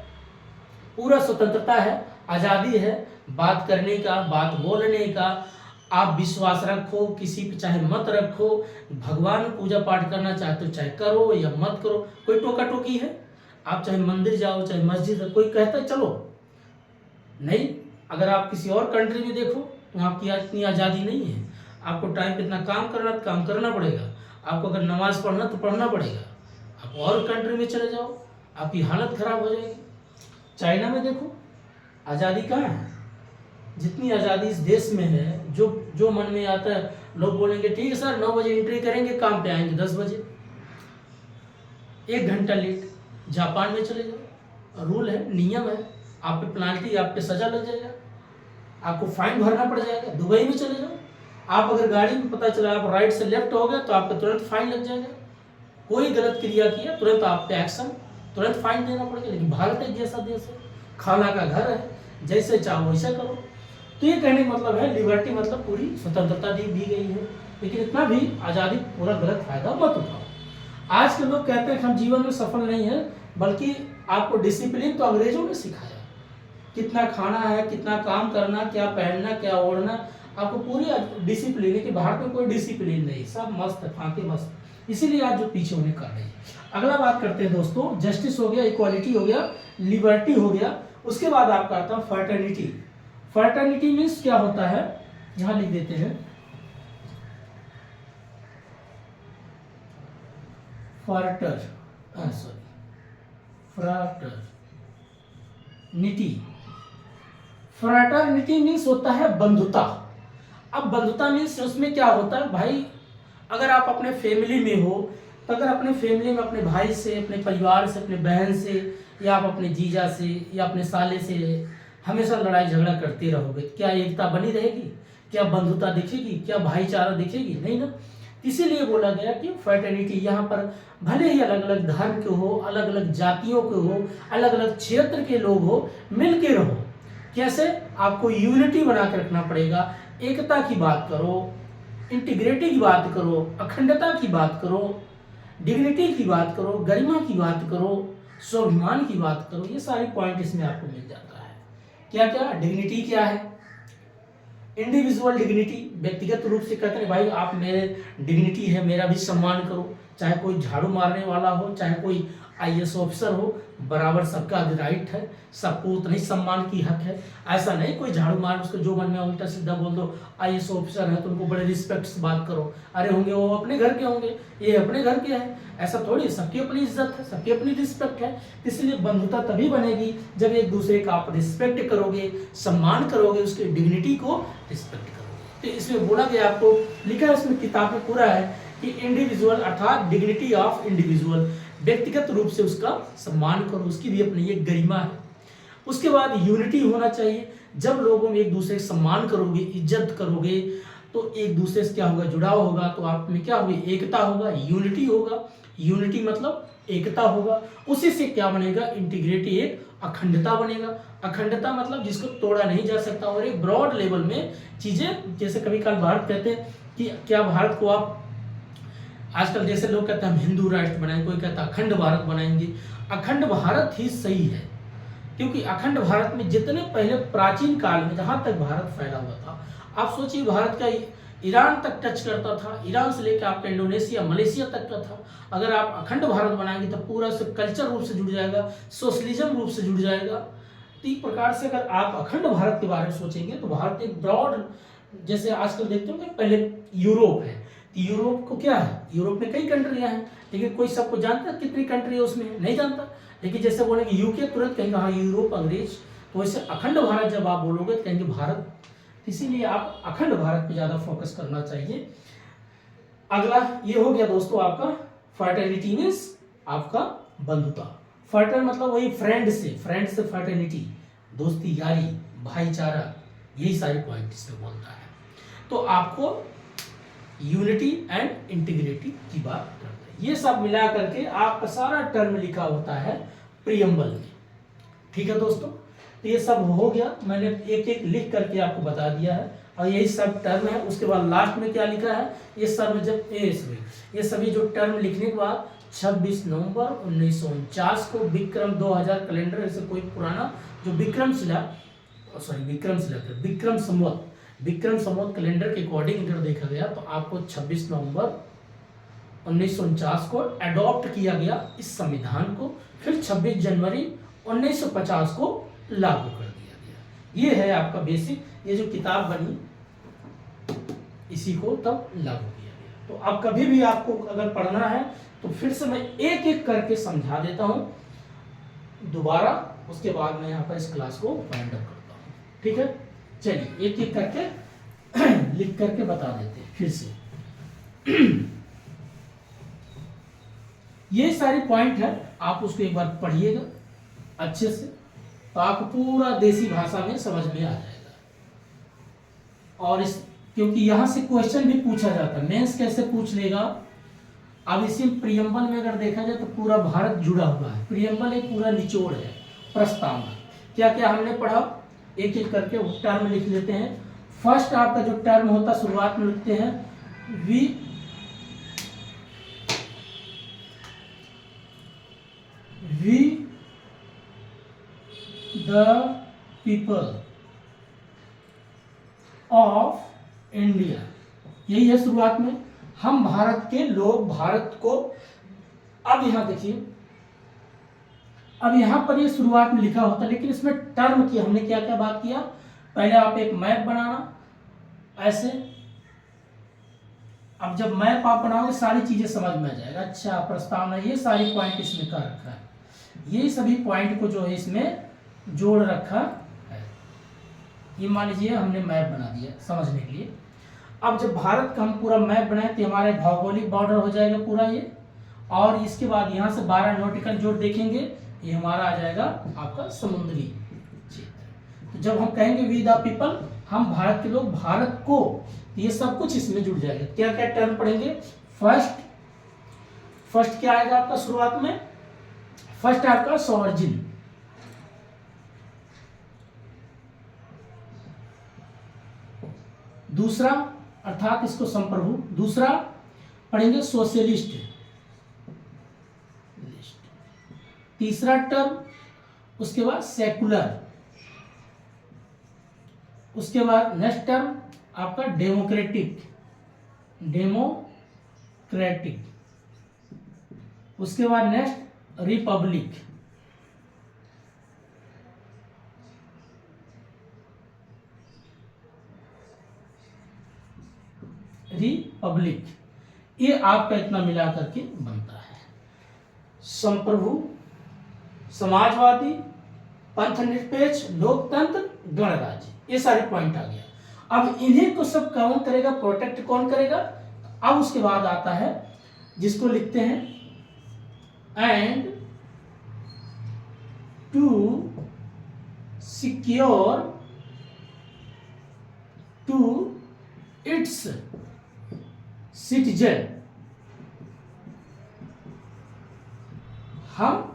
पूरा स्वतंत्रता है, आज़ादी है, बात करने का, बात बोलने का। आप विश्वास रखो किसी पे, चाहे मत रखो, भगवान पूजा पाठ करना चाहते हो चाहे करो या मत करो, कोई टोका टोकी है? आप चाहे मंदिर जाओ चाहे मस्जिद, कोई कहता है चलो? नहीं। अगर आप किसी और कंट्री में देखो तो आपकी इतनी आज़ादी नहीं है। आपको टाइम पे इतना काम करना पड़ेगा। आपको अगर नमाज पढ़ना तो पढ़ना पड़ेगा। आप और कंट्री में चले जाओ, आपकी हालत खराब हो जाएगी। चाइना में देखो, आज़ादी कहाँ है? जितनी आज़ादी इस देश में है, जो मन में आता है, लोग बोलेंगे ठीक है सर 9 बजे एंट्री करेंगे, काम पे आएंगे 10 बजे, 1 घंटा लेट। जापान में चले जाओ, रूल है, नियम है, आप पे पेनाल्टी, आप पे सजा लग जाएगा, आपको फाइन भरना पड़ जाएगा। दुबई में चले जाओ, आप अगर गाड़ी में पता चला आप राइट से लेफ्ट हो गए तो आपको तुरंत फाइन लग जाएगा। कोई गलत क्रिया किया तुरंत आप पे एक्शन, तुरंत फाइन देना पड़ेगा। लेकिन भारत एक जैसा देश है, खाना का घर है, जैसे चाहो वैसे करो। तो ये कहने का मतलब है लिबर्टी मतलब पूरी स्वतंत्रता दी गई है, लेकिन इतना भी आज़ादी पूरा गलत फायदा मत उठाओ। आज के लोग कहते हैं कि हम जीवन में सफल नहीं है, बल्कि आपको डिसिप्लिन तो अंग्रेजों ने सिखाया, कितना खाना है, कितना काम करना, क्या पहनना, क्या ओढ़ना, आपको पूरी डिसिप्लिन है। कि भारत में कोई डिसिप्लिन नहीं, सब मस्त फांके मस्त, इसीलिए आज जो पीछे होने कर रही है। अगला बात करते हैं दोस्तों, जस्टिस हो गया, इक्वालिटी हो गया, लिबर्टी हो गया। उसके बाद आपका आता है फर्टर्निटी। फर्टर्निटी मीन्स क्या होता है, यहां लिख देते हैं, फ्रैटर्निटी मीन्स होता है बंधुता। अब बंधुता मीन्स उसमें क्या होता है भाई, अगर आप अपने फैमिली में हो तो अगर अपने फैमिली में अपने भाई से, अपने परिवार से, अपने बहन से, या आप अपने जीजा से या अपने साले से हमेशा लड़ाई झगड़ा करते रहोगे, क्या एकता बनी रहेगी? क्या बंधुता दिखेगी? क्या भाईचारा दिखेगी? नहीं ना। इसीलिए बोला गया कि फ्रैटर्निटी, यहाँ पर भले ही अलग अलग धर्म के हो, अलग अलग जातियों के हो, अलग अलग क्षेत्र के लोग हो, मिल के रहो। कैसे? आपको यूनिटी बना के रखना पड़ेगा, एकता की बात करो, इंटीग्रिटी की बात करो, अखंडता की बात करो, डिग्निटी की बात करो, गरिमा की बात करो, स्वाभिमान की बात करो। ये सारे पॉइंट इसमें आपको मिल जाता है। क्या क्या? डिग्निटी क्या है? इंडिविजुअल डिग्निटी, व्यक्तिगत रूप से कहते हैं भाई आप मेरे डिग्निटी है, मेरा भी सम्मान करो। चाहे कोई झाड़ू मारने वाला हो, चाहे कोई आईएएस ऑफिसर हो, बराबर सबका राइट है, सबको उतना ही सम्मान की हक है। ऐसा नहीं कोई झाड़ू मार उसको जो मन में उल्टा सीधा बोल दो, आईएएस ऑफिसर है तो उनको बड़े रिस्पेक्ट से बात करो। अरे होंगे वो अपने घर के होंगे, ये अपने घर के हैं, ऐसा थोड़ी। सबकी अपनी इज्जत है, सबकी अपनी रिस्पेक्ट है। इसलिए बंधुता तभी बनेगी जब एक दूसरे का आप रिस्पेक्ट करोगे, सम्मान करोगे, उसकी डिग्निटी को रिस्पेक्ट करोगे। तो इसमें बोला गया, आपको लिखा है उसमें किताब में पूरा है कि इंडिविजुअल अर्थात डिग्निटी ऑफ इंडिविजुअल, व्यक्तिगत रूप से उसका सम्मान करो, उसकी भी अपनी एक गरिमा है। उसके बाद यूनिटी होना चाहिए। जब लोगों में एक दूसरे का सम्मान करोगे, इज्जत करोगे, तो एक दूसरे से क्या होगा, जुड़ाव होगा, तो आप में क्या होगी, एकता होगा, यूनिटी होगा। यूनिटी मतलब एकता होगा। उसी से क्या बनेगा, इंटीग्रिटी, एक अखंडता बनेगा। अखंडता मतलब जिसको तोड़ा नहीं जा सकता, और एक ब्रॉड लेवल में चीजें, जैसे कभी काल भारत कहते हैं कि क्या भारत को आप, आजकल जैसे लोग कहते हैं हम हिंदू राष्ट्र बनाएंगे, कोई कहता है अखंड भारत बनाएंगे। अखंड भारत ही सही है, क्योंकि अखंड भारत में जितने पहले प्राचीन काल में जहां तक भारत फैला हुआ था, आप सोचिए भारत का ईरान तक टच करता था, ईरान से लेकर आपका इंडोनेशिया, मलेशिया तक का था। अगर आप अखंड भारत बनाएंगे तो पूरा से कल्चर रूप से जुड़ जाएगा, सोशलिज्म रूप से जुड़ जाएगा। तो इस प्रकार से अगर आप अखंड भारत के बारे में सोचेंगे तो भारत एक ब्रॉड, जैसे आजकल देखते हो कि पहले यूरोप है, तो यूरोप को क्या है, यूरोप में कई कंट्रियां हैं, लेकिन कोई सबको जानता है कितनी कंट्री है उसमें, नहीं जानता। लेकिन जैसे बोलेंगे यूके, तुरंत कहेंगे हाँ यूरोप अंग्रेज। तो वैसे अखंड भारत जब आप बोलोगे तो कहेंगे भारत। इसीलिए आप अखंड भारत पे ज़्यादा फोकस करना चाहिए। अगला ये हो गया दोस्तों आपका फ्रैटर्निटी मीन्स आपका बंधुता। फ्रैटर मतलब वही फ्रेंड से फ्रैटर्निटी, दोस्ती, यारी, भाईचारा, यही सारे पॉइंट इसमें बोलता है। तो आपको यूनिटी एंड इंटीग्रिटी की बात करते हैं। ये सब मिला करके आपका सारा टर्म लिखा होता है प्रियम्बल में। ठीक है दोस्तों, तो ये सब हो गया, मैंने एक एक लिख करके आपको बता दिया है और यही सब टर्म है। उसके बाद लास्ट में क्या लिखा है, ये सब जब ये सभी जो टर्म लिखने के बाद 26 नवंबर 1949 को विक्रम 2000 कैलेंडर से कोई पुराना जो विक्रम संवत कैलेंडर के अकॉर्डिंग अगर देखा गया तो आपको 26 नवंबर 1949 को अडॉप्ट किया गया इस संविधान को, फिर 26 जनवरी 1950 को लागू कर दिया गया। ये है आपका बेसिक, ये जो किताब बनी इसी को तब लागू किया गया। तो अब कभी भी आपको अगर पढ़ना है तो फिर से मैं एक एक करके समझा देता हूं दोबारा, उसके बाद मैं यहाँ पर इस क्लास को वाइंड अप करता हूँ। ठीक है, चलिए एक एक करके लिख करके बता देते हैं फिर से। ये सारी पॉइंट है, आप उसको एक बार पढ़िएगा अच्छे से, तो आपको पूरा देसी भाषा में समझ में आ जाएगा। और इस क्योंकि यहां से क्वेश्चन भी पूछा जाता है, मेंस कैसे पूछ लेगा। अब इसी प्रियम्बल में अगर देखा जाए तो पूरा भारत जुड़ा हुआ है। प्रियम्बल एक पूरा निचोड़ है, प्रस्तावना। क्या क्या हमने पढ़ा, एक एक करके टर्म लिख लेते हैं। फर्स्ट आपका जो टर्म होता शुरुआत में लिखते हैं we the people of India, यही है शुरुआत में, हम भारत के लोग, भारत को। अब यहां देखिए, अब यहां पर ये शुरुआत में लिखा होता है, लेकिन इसमें टर्म की हमने क्या क्या बात किया। पहले आप एक मैप बनाना ऐसे, अब जब मैप आप बनाओगे सारी चीजें समझ में आ जाएगा। अच्छा, प्रस्तावना, ये सारी पॉइंट इसमें कर रखा है, ये सभी पॉइंट को जो है इसमें जोड़ रखा है। ये मान लीजिए हमने मैप बना दिया समझने के लिए। अब जब भारत का हम पूरा मैप बनाए तो हमारे भौगोलिक बॉर्डर हो जाएगा पूरा ये, और इसके बाद यहाँ से 12 नॉटिकल जोड़ देखेंगे, ये हमारा आ जाएगा आपका समुद्री क्षेत्र। तो जब हम कहेंगे वी द पीपल, हम भारत के लोग, भारत को, तो ये सब कुछ इसमें जुड़ जाएगा। क्या क्या टर्म पढ़ेंगे। फर्स्ट क्या आएगा आपका शुरुआत में, फर्स्ट आपका सॉवर्जिन, दूसरा अर्थात इसको संप्रभु, दूसरा पढ़ेंगे सोशलिस्ट, तीसरा टर्म, उसके बाद सेकुलर, उसके बाद नेक्स्ट टर्म आपका डेमोक्रेटिक, उसके बाद नेक्स्ट रिपब्लिक, ये आपका इतना मिला करके बनता है। संप्रभु, समाजवादी, पंथनिरपेक्ष, लोकतंत्र, गणराज्य, ये सारे पॉइंट आ गया। अब इन्हीं को सब कौन करेगा, प्रोटेक्ट कौन करेगा। अब उसके बाद आता है जिसको लिखते हैं and to secure to its citizen, हम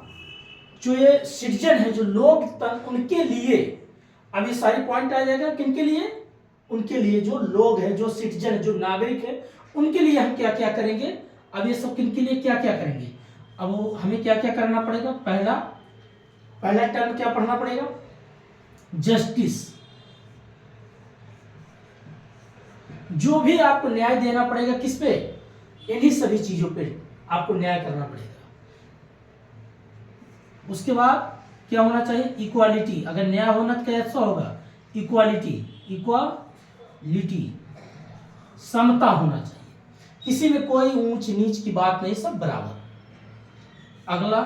जो ये सिटीजन है, जो लोग, उनके लिए, अब ये सारी पॉइंट आ जाएगा किनके लिए, उनके लिए जो लोग हैं, जो सिटीजन है, जो नागरिक है, उनके लिए हम क्या क्या करेंगे। अब ये सब किनके लिए क्या क्या करेंगे, अब वो हमें क्या क्या करना पड़ेगा। पहला टर्म क्या पढ़ना पड़ेगा, जस्टिस, जो भी आपको न्याय देना पड़ेगा किस पे, इन्हीं सभी चीजों पे आपको न्याय करना पड़ेगा। उसके बाद क्या होना चाहिए, इक्वालिटी, अगर न्याय होना तो कैसा होगा, इक्वालिटी, समता होना चाहिए। किसी में कोई ऊंच नीच की बात नहीं, सब बराबर। अगला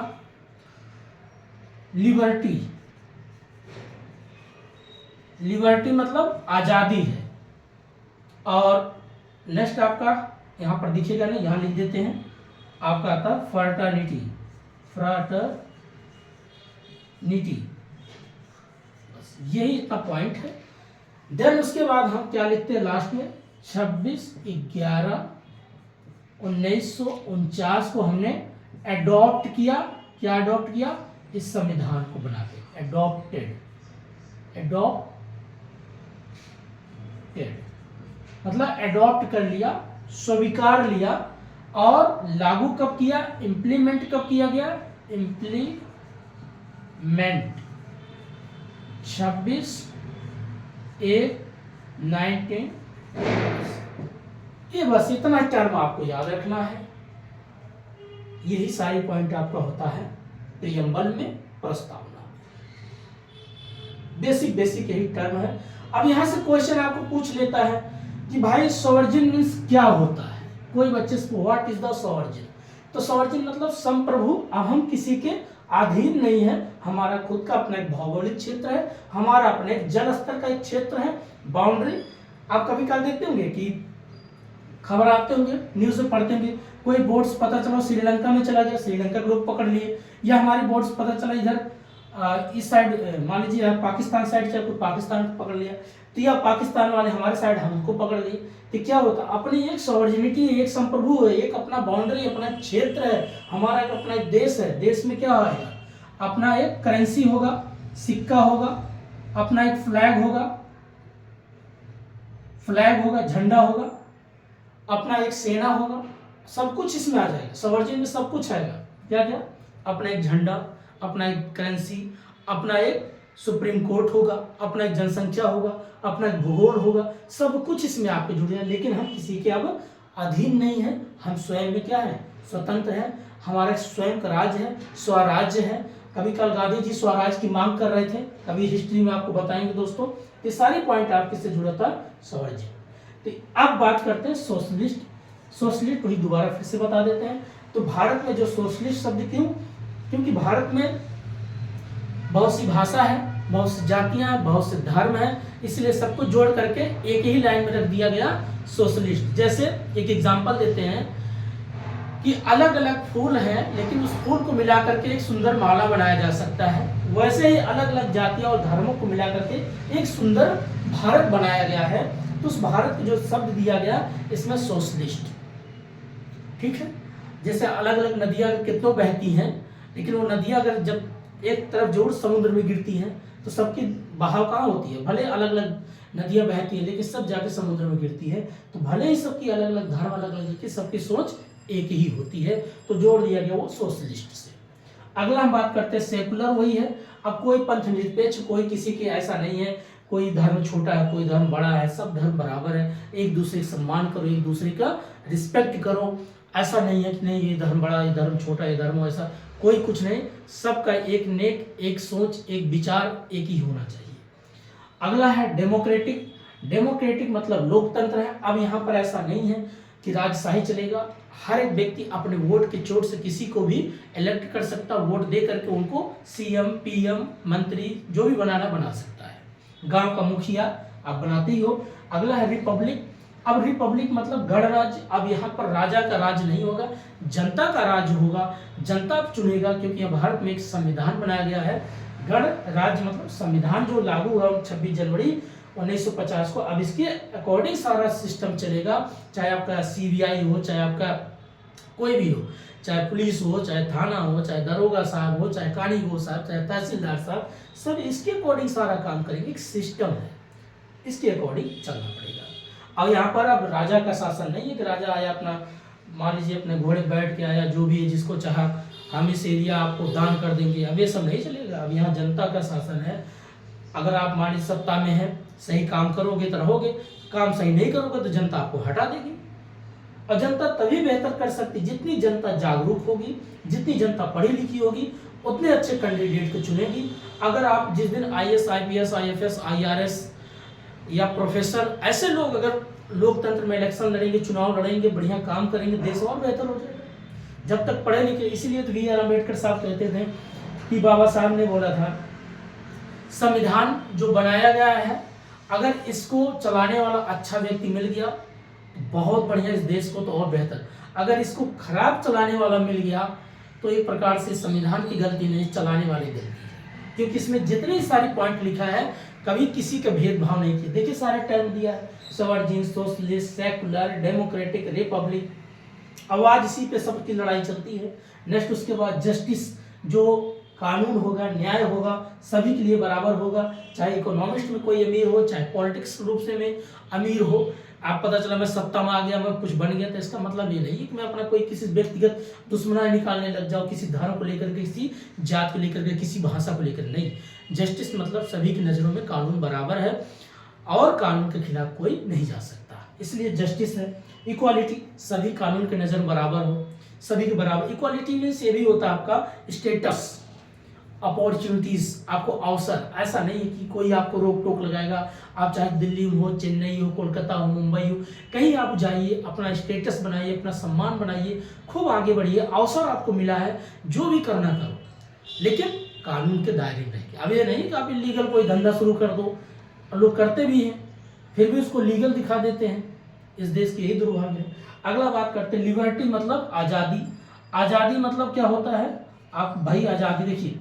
लिबर्टी, लिबर्टी मतलब आजादी है। और नेक्स्ट आपका यहां पर दिखेगा नहीं, यहां लिख देते हैं, आपका आता है फ्रैटर्निटी, फ्रैटर्निटी, बस यही इतना पॉइंट है। देन उसके बाद हम क्या लिखते हैं लास्ट में, 26/11/1949 को हमने एडॉप्ट किया। क्या एडॉप्ट किया? इस संविधान को बना के, एडॉप्टेड, एडॉप्टेड मतलब एडॉप्ट कर लिया, स्वीकार लिया। और लागू कब किया? इंप्लीमेंट कब किया गया? इंप्लीमेंट 26/1/19। ये बस इतना टर्म आपको याद रखना है। यही सारी पॉइंट आपका होता है प्रियम्बल में, प्रस्तावना। बेसिक बेसिक यही टर्म है। अब यहां से क्वेश्चन आपको पूछ लेता है कि भाई सॉवर्जिन मीन्स क्या होता है। कोई बच्चे से व्हाट इज द सॉवर्जिन, तो सॉवर्जिन मतलब संप्रभु। अब हम किसी के अधीन नहीं है, हमारा खुद का अपना एक भौगोलिक क्षेत्र है, हमारा अपना एक जल स्तर का एक क्षेत्र है, बाउंड्री। आप कभी कल देखते होंगे कि खबर आते होंगे, न्यूज में पढ़ते होंगे, कोई बोट्स पता चला श्रीलंका में चला गया, श्रीलंका के लोग पकड़ लिए, या हमारी बोट्स पता चला इधर इस साइड, मान लीजिए पाकिस्तान साइड से कोई पाकिस्तान को पकड़ लिया, तो यह पाकिस्तान वाले हमारे साइड हमको पकड़ लिए, तो क्या होता? अपनी एक सॉवर्जिनिटी, एक संप्रभु है, एक अपना बाउंड्री, अपना क्षेत्र है, हमारा एक अपना एक देश है। देश में क्या आएगा? अपना एक करेंसी होगा, सिक्का होगा, अपना एक फ्लैग होगा, झंडा होगा, अपना एक सेना होगा, सब कुछ इसमें आ जाएगा। सॉवर्जिन में सब कुछ आएगा। क्या क्या? अपना एक झंडा, अपना एक करेंसी, अपना एक सुप्रीम कोर्ट होगा, अपना एक जनसंख्या होगा, अपना एक भूगोल होगा, सब कुछ इसमें आपके जुड़े हैं। लेकिन हम किसी के अब अधीन नहीं है, हम स्वयं में क्या है? स्वतंत्र है, हमारा स्वयं का राज्य है, स्वराज्य है। कभी कल गांधी जी स्वराज की मांग कर रहे थे, कभी हिस्ट्री में आपको बताएंगे दोस्तों। ये सारी पॉइंट आपके से जुड़ा था स्वराज्य। तो अब बात करते हैं सोशलिस्ट। सोशलिस्ट वही दोबारा फिर से बता देते हैं। तो भारत में जो सोशलिस्ट शब्द क्यों? क्योंकि भारत में बहुत सी भाषा है, बहुत सी जातियां हैं, बहुत से धर्म हैं, इसलिए सबको जोड़ करके एक ही लाइन में रख दिया गया सोशलिस्ट। जैसे एक एग्जांपल देते हैं कि अलग अलग फूल हैं, लेकिन उस फूल को मिला करके एक सुंदर माला बनाया जा सकता है। वैसे ही अलग अलग जातियां और धर्मों को मिला करके एक सुंदर भारत बनाया गया है। तो उस भारत को जो शब्द दिया गया, इसमें सोशलिस्ट, ठीक है। जैसे अलग अलग नदियां कितनों बहती हैं, लेकिन वो नदियां अगर जब एक तरफ जरूर समुद्र में गिरती हैं तो सबकी बहाव कहाँ होती है? भले अलग अलग नदियां बहती है, लेकिन सब जाके समुद्र में गिरती है। तो भले ही सबकी अलग अलग धर्म, अलग अलग, लेकिन सबकी सोच एक ही होती है। तो जोड़ दिया गया वो सोशलिस्ट से। अगला हम बात करते हैं सेकुलर, वही है। अब कोई पंथ निरपेक्ष, कोई किसी के ऐसा नहीं है, कोई धर्म छोटा है, कोई धर्म बड़ा है, सब धर्म बराबर है। एक दूसरे का सम्मान करो, एक दूसरे का रिस्पेक्ट करो। ऐसा नहीं है कि नहीं ये धर्म बड़ा, ये धर्म छोटा, ये धर्म ऐसा, कोई कुछ नहीं। सबका एक नेक, एक सोच, एक विचार एक ही होना चाहिए। अगला है डेमोक्रेटिक। डेमोक्रेटिक मतलब लोकतंत्र है। अब यहाँ पर ऐसा नहीं है कि राजशाही चलेगा। हर एक व्यक्ति अपने वोट के चोट से किसी को भी इलेक्ट कर सकता, वोट दे करके उनको सीएम, पीएम, मंत्री जो भी बनाना बना सकता है। गांव का मुखिया आप बनाते ही हो। अगला है रिपब्लिक। अब रिपब्लिक मतलब गणराज्य। अब यहाँ पर राजा का राज नहीं होगा, जनता का राज होगा। जनता चुनेगा, क्योंकि यहाँ भारत में एक संविधान बनाया गया है। गणराज्य मतलब संविधान जो लागू हुआ 26 जनवरी 1950 को। अब इसके अकॉर्डिंग सारा सिस्टम चलेगा, चाहे आपका सीबीआई हो, चाहे आपका कोई भी हो, चाहे पुलिस हो, चाहे थाना हो, चाहे दरोगा साहब हो, चाहे कानूनी साहब, चाहे तहसीलदार साहब, सब इसके अकॉर्डिंग सारा काम करेंगे। एक सिस्टम है, इसके अकॉर्डिंग चलना पड़ेगा। अब यहाँ पर अब राजा का शासन नहीं है कि राजा आया अपना, मान लीजिए अपने घोड़े बैठ के आया, जो भी है जिसको चाहा हम इस एरिया आपको दान कर देंगे, अब ये सब नहीं चलेगा। अब यहाँ जनता का शासन है। अगर आप मान लीजिए सत्ता में है, सही काम करोगे तो रहोगे, काम सही नहीं करोगे तो जनता आपको हटा देगी। और जनता तभी बेहतर कर सकती जितनी जनता जागरूक होगी, जितनी जनता पढ़ी लिखी होगी, उतने अच्छे कैंडिडेट को चुनेगी। अगर आप जिस दिन आईएएस, आईपीएस, आईएफएस, आईआरएस या प्रोफेसर ऐसे लोग अगर लोकतंत्र में इलेक्शन लड़ेंगे, चुनाव लड़ेंगे, बढ़िया काम करेंगे, देश और बेहतर हो जाएगा। जब तक पढ़े लिखे, इसीलिए तो BR अम्बेडकर साहब कहते थे कि बाबा साहब ने बोला था संविधान जो बनाया गया है, अगर इसको चलाने वाला अच्छा व्यक्ति मिल गया तो बहुत बढ़िया, इस देश को तो और बेहतर। अगर इसको खराब चलाने वाला मिल गया तो एक प्रकार से संविधान की गलती नहीं, चलाने वाली गलती है, क्योंकि इसमें जितने सारे पॉइंट लिखा है कभी किसी का भेदभाव नहीं किया। देखिए सारे टर्म दिया है, sovereign, socialist, secular, democratic, Republic, आवाज इसी पे सबकी लड़ाई चलती है। नेक्स्ट उसके बाद जस्टिस, जो कानून होगा, न्याय होगा, सभी के लिए बराबर होगा, चाहे इकोनॉमिस्ट में कोई अमीर हो, चाहे पॉलिटिक्स रूप से में अमीर हो। आप पता चला मैं सत्ता में आ गया, मैं कुछ बन गया, तो इसका मतलब ये नहीं कि मैं अपना कोई किसी व्यक्तिगत दुश्मनाई निकालने लग जाऊँ, किसी धर्म को लेकर के, किसी जात को लेकर के, किसी भाषा को लेकर, नहीं। जस्टिस मतलब सभी की नज़रों में कानून बराबर है और कानून के खिलाफ कोई नहीं जा सकता, इसलिए जस्टिस है। इक्वालिटी, सभी कानून के नज़र बराबर हो, सभी के बराबर। इक्वालिटी मीन्स ये भी होता है आपका स्टेटस, अपॉर्चुनिटीज, आपको अवसर। ऐसा नहीं है कि कोई आपको रोक टोक लगाएगा। आप चाहे दिल्ली में हो, चेन्नई हो, कोलकाता हो, मुंबई हो, कहीं आप जाइए, अपना स्टेटस बनाइए, अपना सम्मान बनाइए, खूब आगे बढ़िए। अवसर आपको मिला है, जो भी करना करो, लेकिन कानून के दायरे में रहिए। अब ये नहीं कि आप इलीगल कोई धंधा शुरू कर दो, और लोग करते भी हैं फिर भी उसको लीगल दिखा देते हैं। इस देश के यही दुर्भाग्य है। अगला बात करते हैं लिबर्टी, मतलब आज़ादी। आज़ादी मतलब क्या होता है? आप भाई आज़ादी देखिए,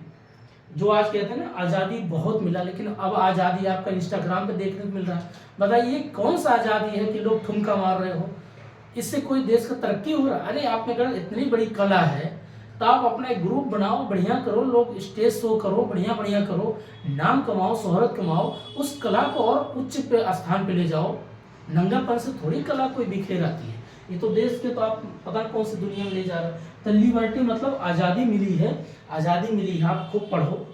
जो आज कहते हैं ना आज़ादी बहुत मिला, लेकिन अब आज़ादी आपका इंस्टाग्राम पे देखने को मिल रहा है। बताइए कौन सा आज़ादी है कि लोग ठुमका मार रहे हो? इससे कोई देश का तरक्की हो रहा है? अरे आप में अगर इतनी बड़ी कला है तो आप अपना एक ग्रुप बनाओ, बढ़िया करो, लोग स्टेज शो करो, बढ़िया बढ़िया करो, नाम कमाओ, शोहरत कमाओ, उस कला को और उच्च पे स्थान पे ले जाओ। नंगापन से थोड़ी कला कोई बिखेर आती है। ये तो देश के तो आप पता कौन सी दुनिया में ले जा रहे हैं। तो लिबर्टी मतलब आज़ादी मिली है, आज़ादी मिली है। आप खूब पढ़ो,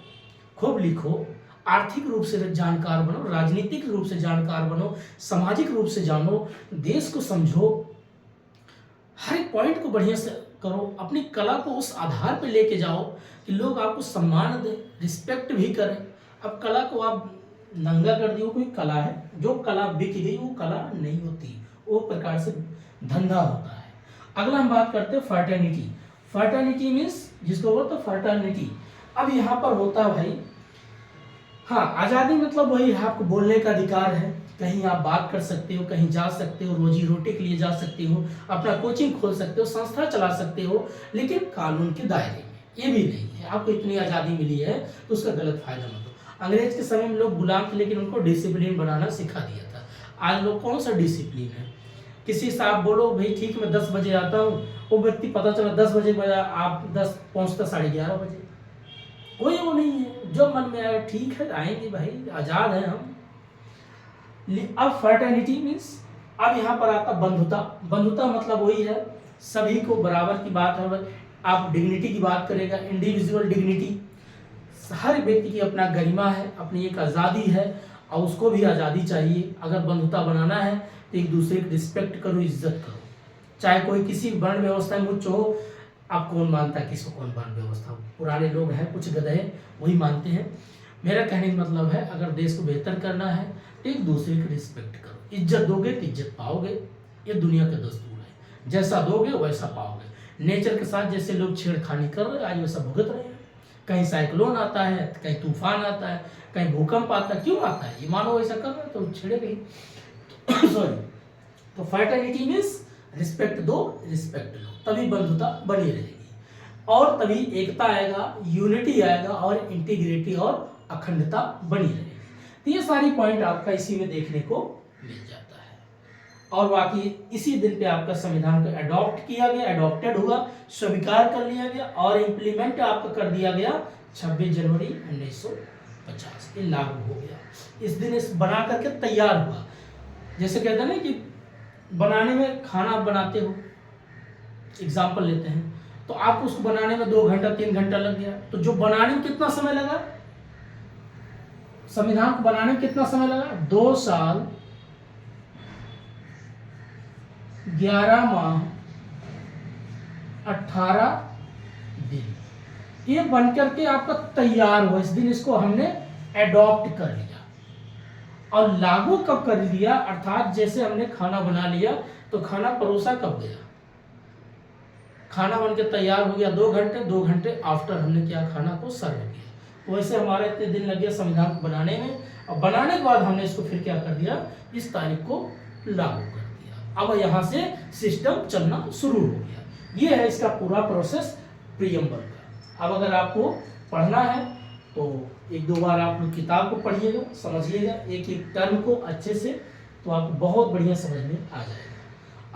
खूब लिखो, आर्थिक रूप से जानकार बनो, राजनीतिक रूप से जानकार बनो, सामाजिक रूप से जानो, देश को समझो, हर एक पॉइंट को बढ़िया से करो, अपनी कला को उस आधार पे लेके जाओ कि लोग आपको सम्मान दें, रिस्पेक्ट भी करें। अब कला को आप नंगा कर दियो, कोई कला है, जो कला बिक गई वो कला नहीं होती, वो प्रकार से धंधा होता है। अगला हम बात करते हैं फर्टर्निटी। फर्टर्निटी मीन्स जिसको बोलते हैं फर्टर्निटी। अब यहाँ पर होता है भाई, हाँ आज़ादी मतलब वही है, आपको बोलने का अधिकार है, कहीं आप बात कर सकते हो, कहीं जा सकते हो, रोजी रोटी के लिए जा सकते हो, अपना कोचिंग खोल सकते हो, संस्था चला सकते हो, लेकिन कानून के दायरे में। ये भी नहीं है आपको इतनी आज़ादी मिली है तो उसका गलत फायदा मत लो। अंग्रेज के समय में लोग गुलाम थे, लेकिन उनको डिसिप्लिन बनाना सिखा दिया था। आज लोग कौन सा डिसिप्लिन है? किसी से आप बोलो भाई ठीक मैं 10 बजे आता हूँ, वो व्यक्ति पता चला 10 बजे बजा, आप 10 पहुँचता 11:30 बजे। कोई वो नहीं है, जो मन में आए ठीक है आएंगे भाई, आज़ाद हैं हम। अब फर्टर्निटी मीन्स, अब यहाँ पर आता बंधुता। बंधुता मतलब वही है, सभी को बराबर की बात है। आप डिग्निटी की बात करेगा, इंडिविजुअल डिग्निटी, हर व्यक्ति की अपना गरिमा है, अपनी एक आज़ादी है और उसको भी आज़ादी चाहिए। अगर बंधुता बनाना है तो एक दूसरे की रिस्पेक्ट करो, इज्जत करो, चाहे कोई किसी वर्ण व्यवस्था में उच्च हो। आप कौन मानता है किसको कौन वर्ण व्यवस्था? पुराने लोग हैं, कुछ गधे वही मानते हैं। मेरा कहने का मतलब है अगर देश को बेहतर करना है तो एक दूसरे की रिस्पेक्ट करो, इज्जत दोगे तो इज्जत पाओगे। ये दुनिया का दस्तूर है, जैसा दोगे वैसा पाओगे। नेचर के साथ जैसे लोग छेड़खानी कर रहे हैं आज वैसा भुगत रहे हैं। कहीं साइक्लोन आता है, कहीं तूफान आता है, कहीं भूकंप आता है, क्यों आता है? ये मानो ऐसा कर रहे हैं तो छेड़े गई। सॉरी। तो फर्टर्निटी मीन्स रिस्पेक्ट दो, रिस्पेक्ट लो, तभी बंधुता बनी रहेगी और तभी एकता आएगा, यूनिटी आएगा और इंटीग्रिटी और अखंडता बनी रहेगी। तो ये सारी पॉइंट आपका इसी में देखने को मिल जाता है। और बाकी इसी दिन पे आपका संविधान को अडॉप्ट किया गया, अडॉप्टेड हुआ, स्वीकार कर लिया गया और इम्प्लीमेंट आपका कर दिया गया 26 जनवरी 1950। ये लागू हो गया। इस दिन इस बना करके तैयार हुआ। जैसे कहते हैं ना कि बनाने में, खाना आप बनाते हो, एग्जाम्पल लेते हैं, तो आपको उसको बनाने में 2 घंटा 3 घंटा लग गया, तो जो बनाने में कितना समय लगा? संविधान को बनाने में कितना समय लगा? 2 साल 11 माह 18 दिन। ये बनकर के आपका तैयार हुआ। इस दिन इसको हमने एडॉप्ट कर लिया। और लागू कब कर दिया, अर्थात जैसे हमने खाना बना लिया तो खाना परोसा कब गया, खाना बन के तैयार हो गया 2 घंटे, 2 घंटे आफ्टर हमने क्या खाना को सर्व किया। वैसे हमारा इतने दिन लग गया संविधान को बनाने में, और बनाने के बाद हमने इसको फिर क्या कर दिया, इस तारीख को लागू कर दिया। अब यहाँ से सिस्टम चलना शुरू हो गया। ये है इसका पूरा प्रोसेस प्रियम्बल का। अब अगर आपको पढ़ना है तो 1-2 बार आप लोग किताब को पढ़िएगा, समझिएगा एक एक टर्म को अच्छे से, तो आपको बहुत बढ़िया समझ में आ जाएगा।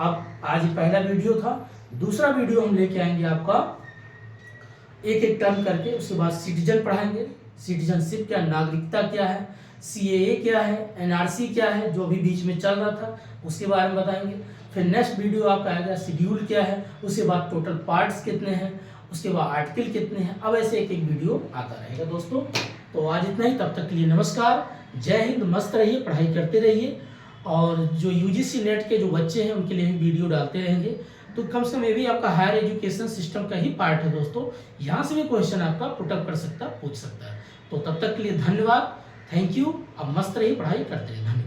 अब आज पहला वीडियो था, दूसरा वीडियो हम लेके आएंगे आपका एक एक टर्म करके। उसके बाद सिटीजन पढ़ाएंगे, सिटीजनशिप क्या, नागरिकता क्या है, सीएए क्या है, एनआरसी क्या है जो अभी बीच में चल रहा था उसके बारे में बताएंगे। फिर नेक्स्ट वीडियो आपका आएगा शेड्यूल क्या है, उसके बाद टोटल पार्ट्स कितने हैं, उसके बाद आर्टिकल कितने हैं। अब ऐसे एक एक वीडियो आता रहेगा दोस्तों। तो आज इतना ही, तब तक के लिए नमस्कार, जय हिंद, मस्त रहिए, पढ़ाई करते रहिए। और जो यूजीसी नेट के जो बच्चे हैं उनके लिए भी वीडियो डालते रहेंगे, तो कम से कम ये भी आपका हायर एजुकेशन सिस्टम का ही पार्ट है दोस्तों। यहाँ से भी क्वेश्चन आपका पुटअप कर सकता, पूछ सकता है। तो तब तक के लिए धन्यवाद, थैंक यू। अब मस्त रहिए, पढ़ाई करते रहिए, धन्यवाद।